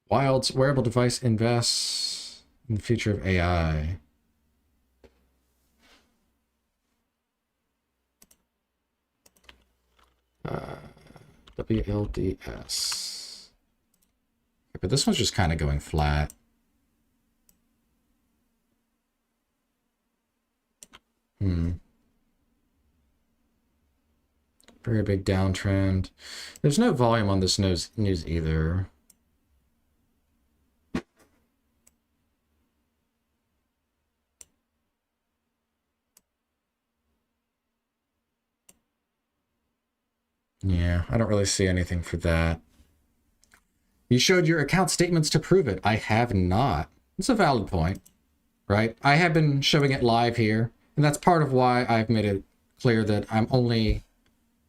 Wild's wearable device invests in the future of AI. WLDS. But this one's just kind of going flat. Very big downtrend. There's no volume on this news either. Yeah, I don't really see anything for that. You showed your account statements to prove it. I have not. It's a valid point, right? I have been showing it live here, and that's part of why I've made it clear that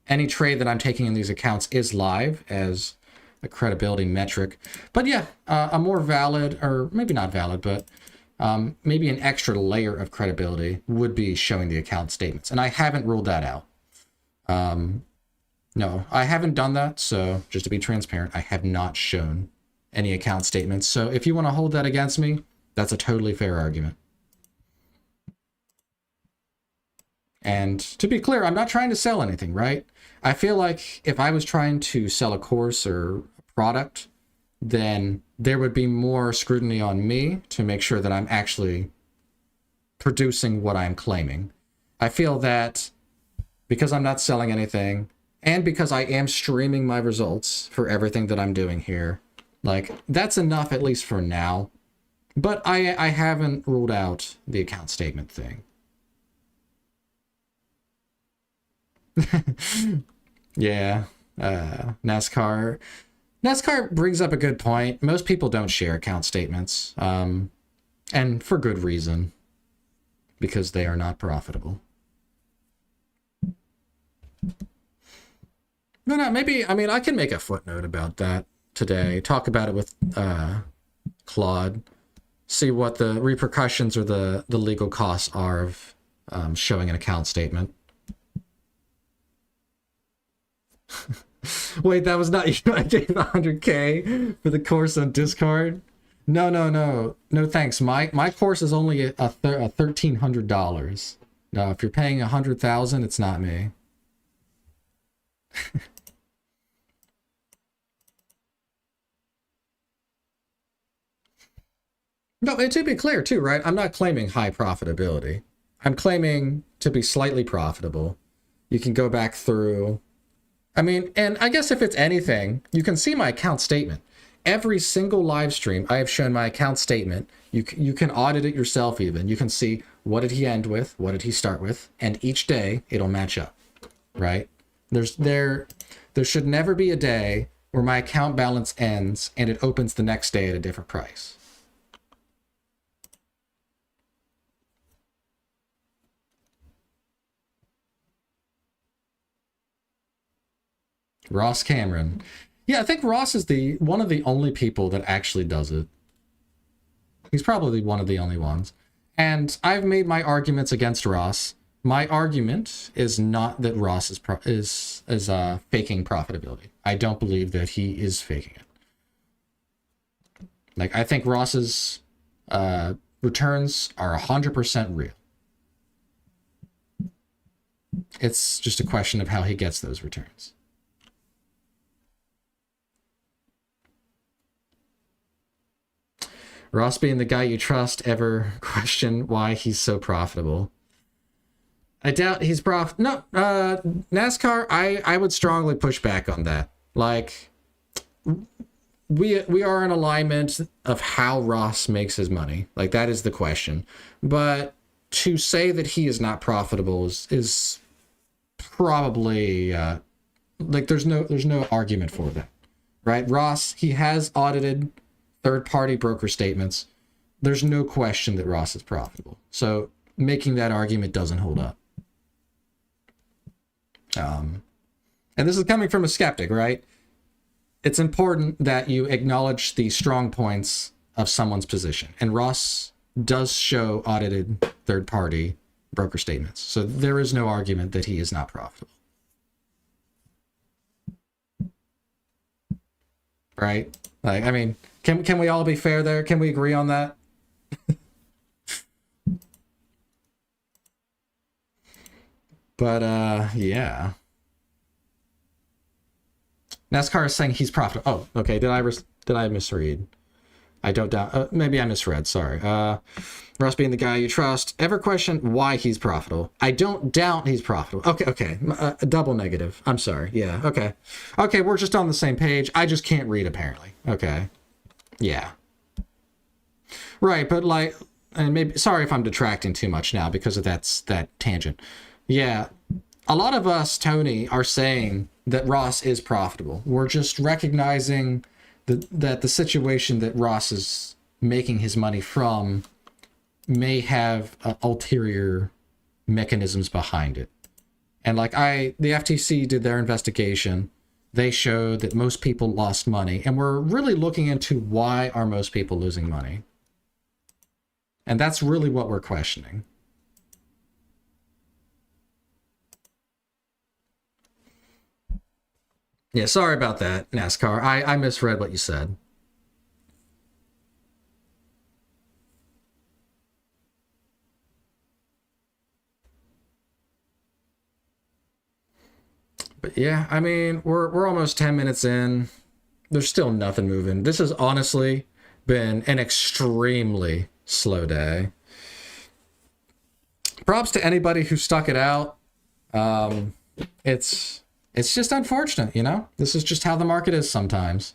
any trade that I'm taking in these accounts is live as a credibility metric. But yeah, a more valid, or maybe not valid, but maybe an extra layer of credibility would be showing the account statements. And I haven't ruled that out. No, I haven't done that. So just to be transparent, I have not shown any account statements. So if you want to hold that against me, that's a totally fair argument. And to be clear, I'm not trying to sell anything, right? I feel like if I was trying to sell a course or a product, then there would be more scrutiny on me to make sure that I'm actually producing what I'm claiming. I feel that because I'm not selling anything, and because I am streaming my results for everything that I'm doing here, like, that's enough, at least for now. But I haven't ruled out the account statement thing. Yeah, NASCAR brings up a good point. Most people don't share account statements, and for good reason, because they are not profitable. No, maybe, I mean, I can make a footnote about that today, talk about it with Claude, see what the repercussions or the legal costs are of showing an account statement. Wait, that was not you. I gave 100K for the course on Discord. No, thanks. My course is only a $1,300. No, if you're paying 100,000, it's not me. No, and to be clear too, right? I'm not claiming high profitability. I'm claiming to be slightly profitable. You can go back through. I mean, and I guess if it's anything, you can see my account statement. Every single live stream, I have shown my account statement. You can audit it yourself even. You can see what did he end with, what did he start with, and each day it'll match up, right? There should never be a day where my account balance ends and it opens the next day at a different price. Ross Cameron. Yeah, I think Ross is one of the only people that actually does it. He's probably one of the only ones. And I've made my arguments against Ross. My argument is not that Ross is faking profitability. I don't believe that he is faking it. Like, I think Ross's returns are 100% real. It's just a question of how he gets those returns. Ross being the guy you trust, ever question why he's so profitable? I doubt he's No, NASCAR. I would strongly push back on that. Like, we are in alignment of how Ross makes his money. Like, that is the question. But to say that he is not profitable is probably like there's no argument for that, right? Ross, he has audited third-party broker statements. There's no question that Ross is profitable. So making that argument doesn't hold up. And this is coming from a skeptic, right? It's important that you acknowledge the strong points of someone's position. And Ross does show audited third-party broker statements. So there is no argument that he is not profitable. Right? Like, I mean, can we all be fair there? Can we agree on that? But yeah. NASCAR is saying he's profitable. Oh, okay. Did I misread? I don't doubt. Maybe I misread. Sorry. Russ being the guy you trust. Ever question why he's profitable? I don't doubt he's profitable. Okay. A double negative. I'm sorry. Yeah. Okay. Okay. We're just on the same page. I just can't read apparently. Okay. Yeah. Right. But like, and maybe sorry if I'm detracting too much now because of that tangent. Yeah. A lot of us, Tony, are saying that Ross is profitable. We're just recognizing that the situation that Ross is making his money from may have ulterior mechanisms behind it. And like the FTC did their investigation. They showed that most people lost money. And we're really looking into why are most people losing money. And that's really what we're questioning. Yeah, sorry about that, NASCAR. I misread what you said. But yeah, I mean, we're almost 10 minutes in. There's still nothing moving. This has honestly been an extremely slow day. Props to anybody who stuck it out. It's just unfortunate, you know? This is just how the market is sometimes.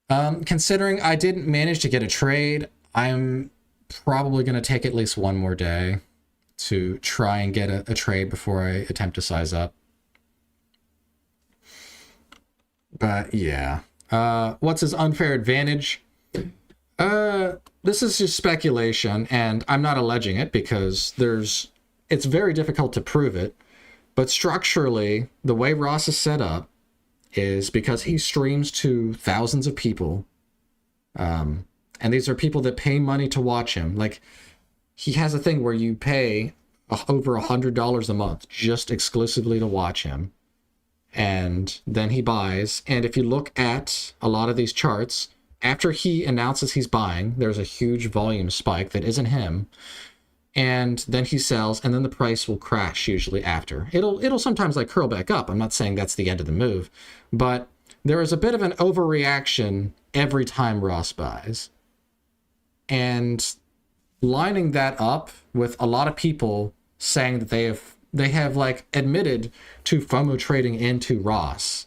Considering I didn't manage to get a trade, I'm probably going to take at least one more day to try and get a trade before I attempt to size up. But yeah. What's his unfair advantage? This is just speculation, and I'm not alleging it because it's very difficult to prove it. But structurally, the way Ross is set up is because he streams to thousands of people. And these are people that pay money to watch him. Like, he has a thing where you pay over $100 a month just exclusively to watch him. And then he buys. And if you look at a lot of these charts, after he announces he's buying, there's a huge volume spike that isn't him. And then he sells, and then the price will crash usually after. It'll sometimes like curl back up. I'm not saying that's the end of the move, but there is a bit of an overreaction every time Ross buys. And lining that up with a lot of people saying that they have like admitted to FOMO trading into Ross,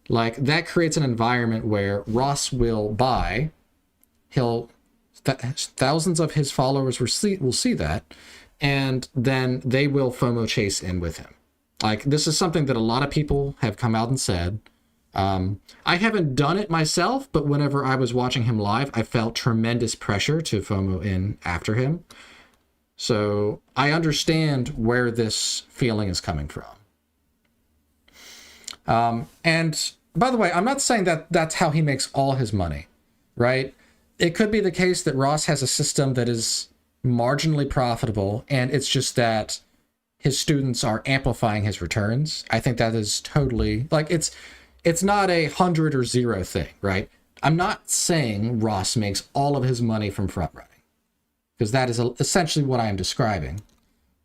like that creates an environment where Ross will buy, thousands of his followers will see that, and then they will FOMO chase in with him. Like, this is something that a lot of people have come out and said. I haven't done it myself, but whenever I was watching him live, I felt tremendous pressure to FOMO in after him. So I understand where this feeling is coming from. And by the way, I'm not saying that that's how he makes all his money, right? It could be the case that Ross has a system that is marginally profitable, and it's just that his students are amplifying his returns. I think that is totally, like, it's not a 100 or 0 thing, right? I'm not saying Ross makes all of his money from front running, because that is essentially what I am describing.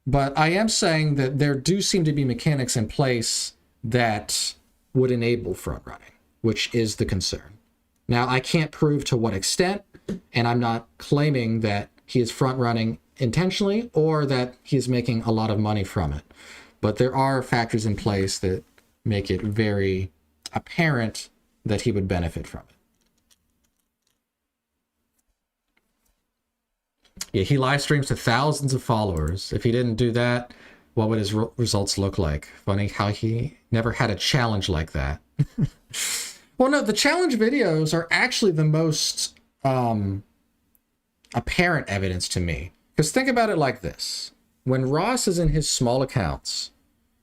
But I am saying that there do seem to be mechanics in place that would enable front running, which is the concern. Now, I can't prove to what extent, and I'm not claiming that he is front running intentionally or that he's making a lot of money from it. But there are factors in place that make it very apparent that he would benefit from it. Yeah, he live streams to thousands of followers. If he didn't do that, what would his results look like? Funny how he never had a challenge like that. Well, no, the challenge videos are actually the most apparent evidence to me. Because think about it like this. When Ross is in his small accounts,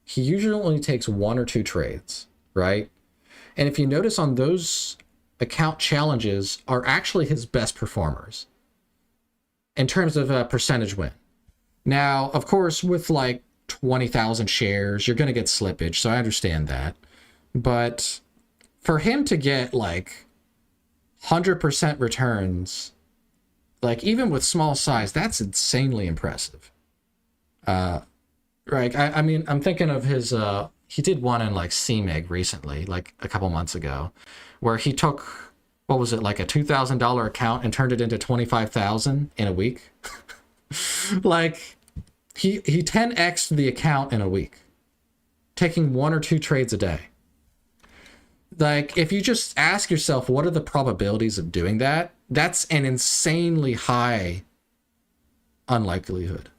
he usually only takes 1 or 2 trades, right? And if you notice on those account challenges are actually his best performers in terms of a percentage win. Now, of course, with like 20,000 shares, you're going to get slippage. So I understand that. But for him to get like 100% returns, like even with small size, that's insanely impressive. Right. I mean, I'm thinking of his, he did one in like CMEG recently, like a couple months ago, where he took, what was it, like a $2,000 account and turned it into 25,000 in a week. Like he 10x'd the account in a week, taking 1 or 2 trades a day. Like, if you just ask yourself, what are the probabilities of doing that? That's an insanely high unlikelihood.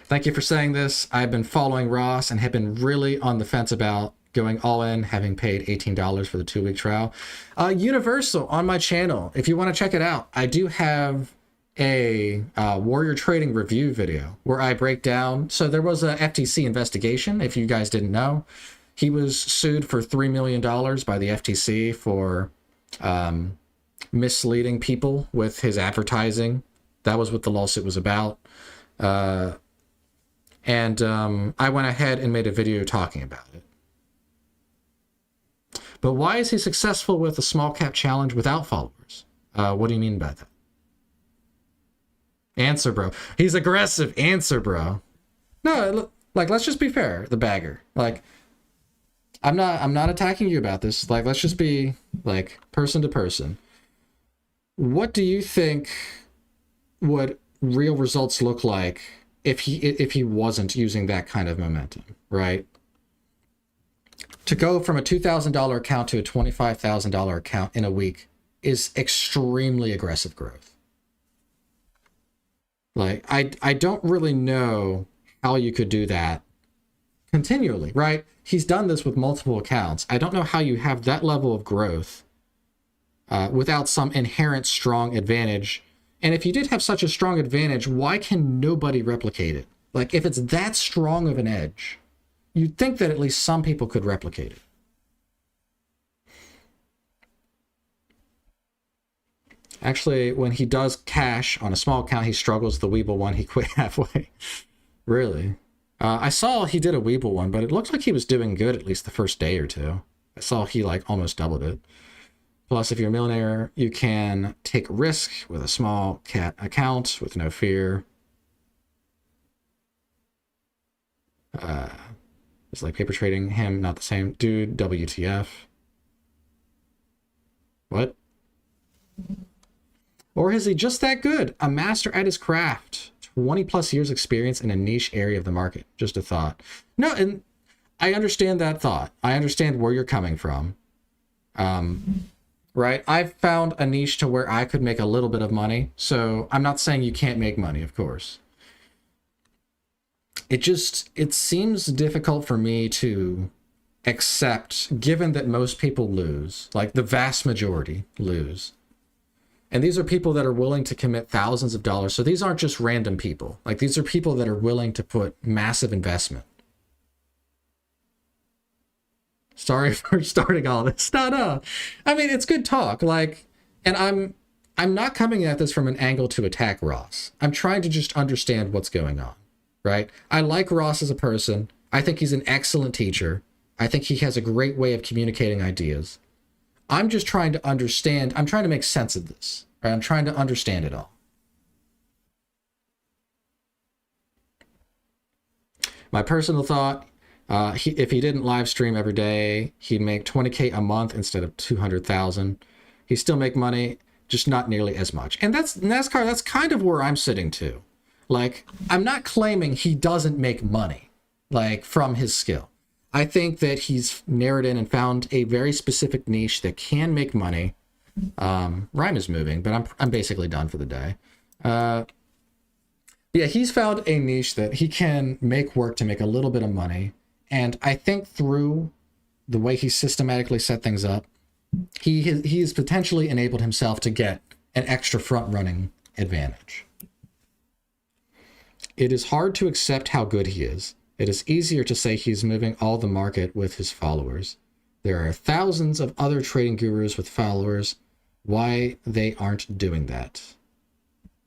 Thank you for saying this. I've been following Ross and have been really on the fence about going all in, having paid $18 for the 2-week trial. Universal on my channel. If you want to check it out, I do have a Warrior Trading review video where I break down. So there was a FTC investigation. If you guys didn't know, he was sued for $3 million by the FTC for misleading people with his advertising. That was what the lawsuit was about. And I went ahead and made a video talking about it. But why is he successful with a small cap challenge without followers? What do you mean by that? Answer, bro. He's aggressive. Answer, bro. No, like, let's just be fair. The bagger. Like, I'm not attacking you about this. Like, let's just be like person to person. What do you think would real results look like if he wasn't using that kind of momentum, right? To go from a $2,000 account to a $25,000 account in a week is extremely aggressive growth. Like, I don't really know how you could do that continually, right? He's done this with multiple accounts. I don't know how you have that level of growth without some inherent strong advantage. And if you did have such a strong advantage, why can nobody replicate it? Like, if it's that strong of an edge, you'd think that at least some people could replicate it. Actually, when he does cash on a small account, he struggles. The Weeble one, he quit halfway. Really? I saw he did a Weeble one, but it looked like he was doing good at least the first day or two. I saw he like almost doubled it. Plus, if you're a millionaire, you can take risk with a small cat account with no fear. It's like paper trading him, not the same. Dude, WTF. What? Or is he just that good? A master at his craft. 20 plus years experience in a niche area of the market. Just a thought. No, and I understand that thought. I understand where you're coming from. Right? I've found a niche to where I could make a little bit of money. So I'm not saying you can't make money, of course. It seems difficult for me to accept, given that most people lose, like the vast majority lose. And these are people that are willing to commit thousands of dollars. So these aren't just random people. Like, these are people that are willing to put massive investment. Sorry for starting all this. No. I mean, it's good talk. Like, and I'm not coming at this from an angle to attack Ross. I'm trying to just understand what's going on, right? I like Ross as a person. I think he's an excellent teacher. I think he has a great way of communicating ideas. I'm just trying to understand. I'm trying to make sense of this, right? I'm trying to understand it all. My personal thought, if he didn't live stream every day, he'd make 20K a month instead of 200,000. He'd still make money, just not nearly as much. And that's NASCAR, that's kind of where I'm sitting too. Like, I'm not claiming he doesn't make money, like, from his skill. I think that he's narrowed in and found a very specific niche that can make money. Rhyme is moving, but I'm basically done for the day. Yeah, he's found a niche that he can make work to make a little bit of money. And I think through the way he systematically set things up, he has potentially enabled himself to get an extra front-running advantage. It is hard to accept how good he is. It is easier to say he's moving all the market with his followers. There are thousands of other trading gurus with followers. Why they aren't doing that?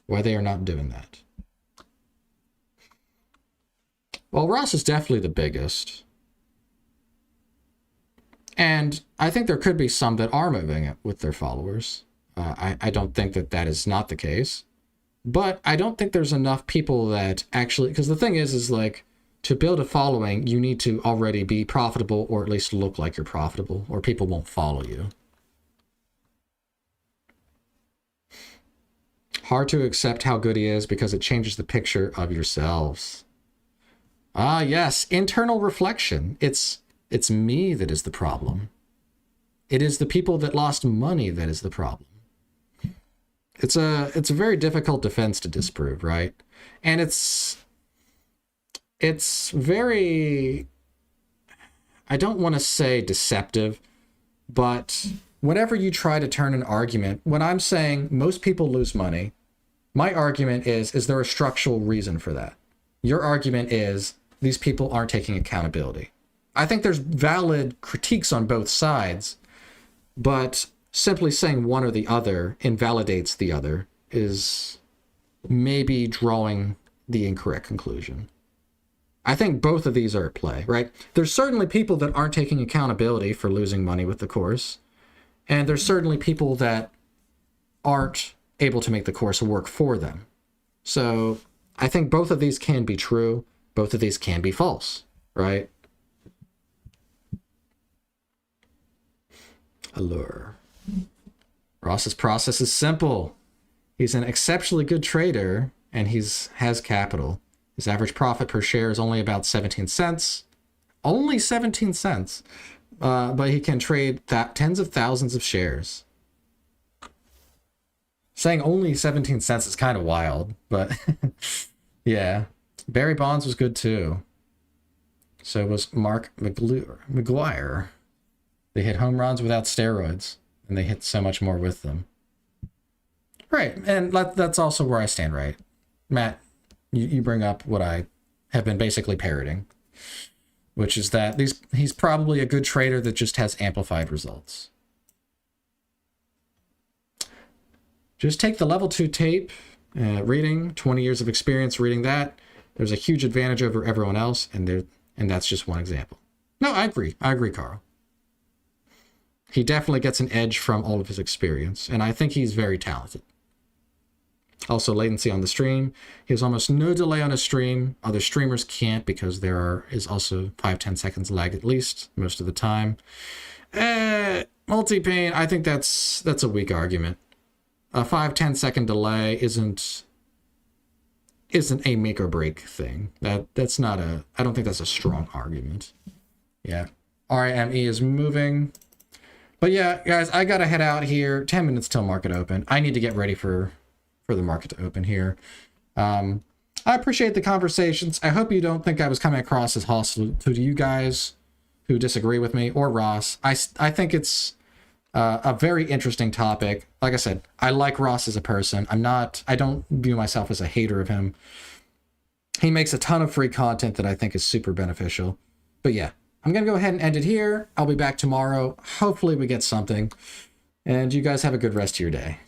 Why they are not doing that? Well, Ross is definitely the biggest. And I think there could be some that are moving it with their followers. I don't think that that is not the case. But I don't think there's enough people that actually... Because the thing is like, to build a following, you need to already be profitable, or at least look like you're profitable, or people won't follow you. Hard to accept how good he is because it changes the picture of yourselves. Ah, yes, internal reflection. It's me that is the problem. It is the people that lost money that is the problem. It's a very difficult defense to disprove, right? And it's very, I don't want to say deceptive, but whenever you try to turn an argument, when I'm saying most people lose money, my argument is there a structural reason for that? Your argument is these people aren't taking accountability. I think there's valid critiques on both sides, but simply saying one or the other invalidates the other is maybe drawing the incorrect conclusion. I think both of these are at play, right? There's certainly people that aren't taking accountability for losing money with the course, and there's certainly people that aren't able to make the course work for them. So I think both of these can be true. Both of these can be false, right? Allure. Ross's process is simple. He's an exceptionally good trader, and has capital. His average profit per share is only about 17 cents. Only 17 cents. But he can trade tens of thousands of shares. Saying only 17 cents is kind of wild, but yeah. Barry Bonds was good too. So was Mark McGuire. They hit home runs without steroids, and they hit so much more with them. Right, and that's also where I stand, right? Matt, you bring up what I have been basically parroting, which is that he's probably a good trader that just has amplified results. Just take the level 2 tape, reading, 20 years of experience reading that. There's a huge advantage over everyone else, and that's just one example. No, I agree, Carl. He definitely gets an edge from all of his experience, and I think he's very talented. Also, latency on the stream. He has almost no delay on his stream. Other streamers can't because there is also 5-10 seconds lag at least most of the time. Multi-pane, I think that's a weak argument. A 5-10 second delay isn't a make or break thing. That's not I don't think that's a strong argument. Yeah. RIME is moving. But yeah, guys, I gotta head out here. 10 minutes till market open. I need to get ready for the market to open here. I appreciate the conversations. I hope you don't think I was coming across as hostile to you guys who disagree with me, or Ross. I think it's a very interesting topic. Like I said, I like Ross as a person. I don't view myself as a hater of him. He makes a ton of free content that I think is super beneficial. But yeah, I'm going to go ahead and end it here. I'll be back tomorrow. Hopefully we get something. And you guys have a good rest of your day.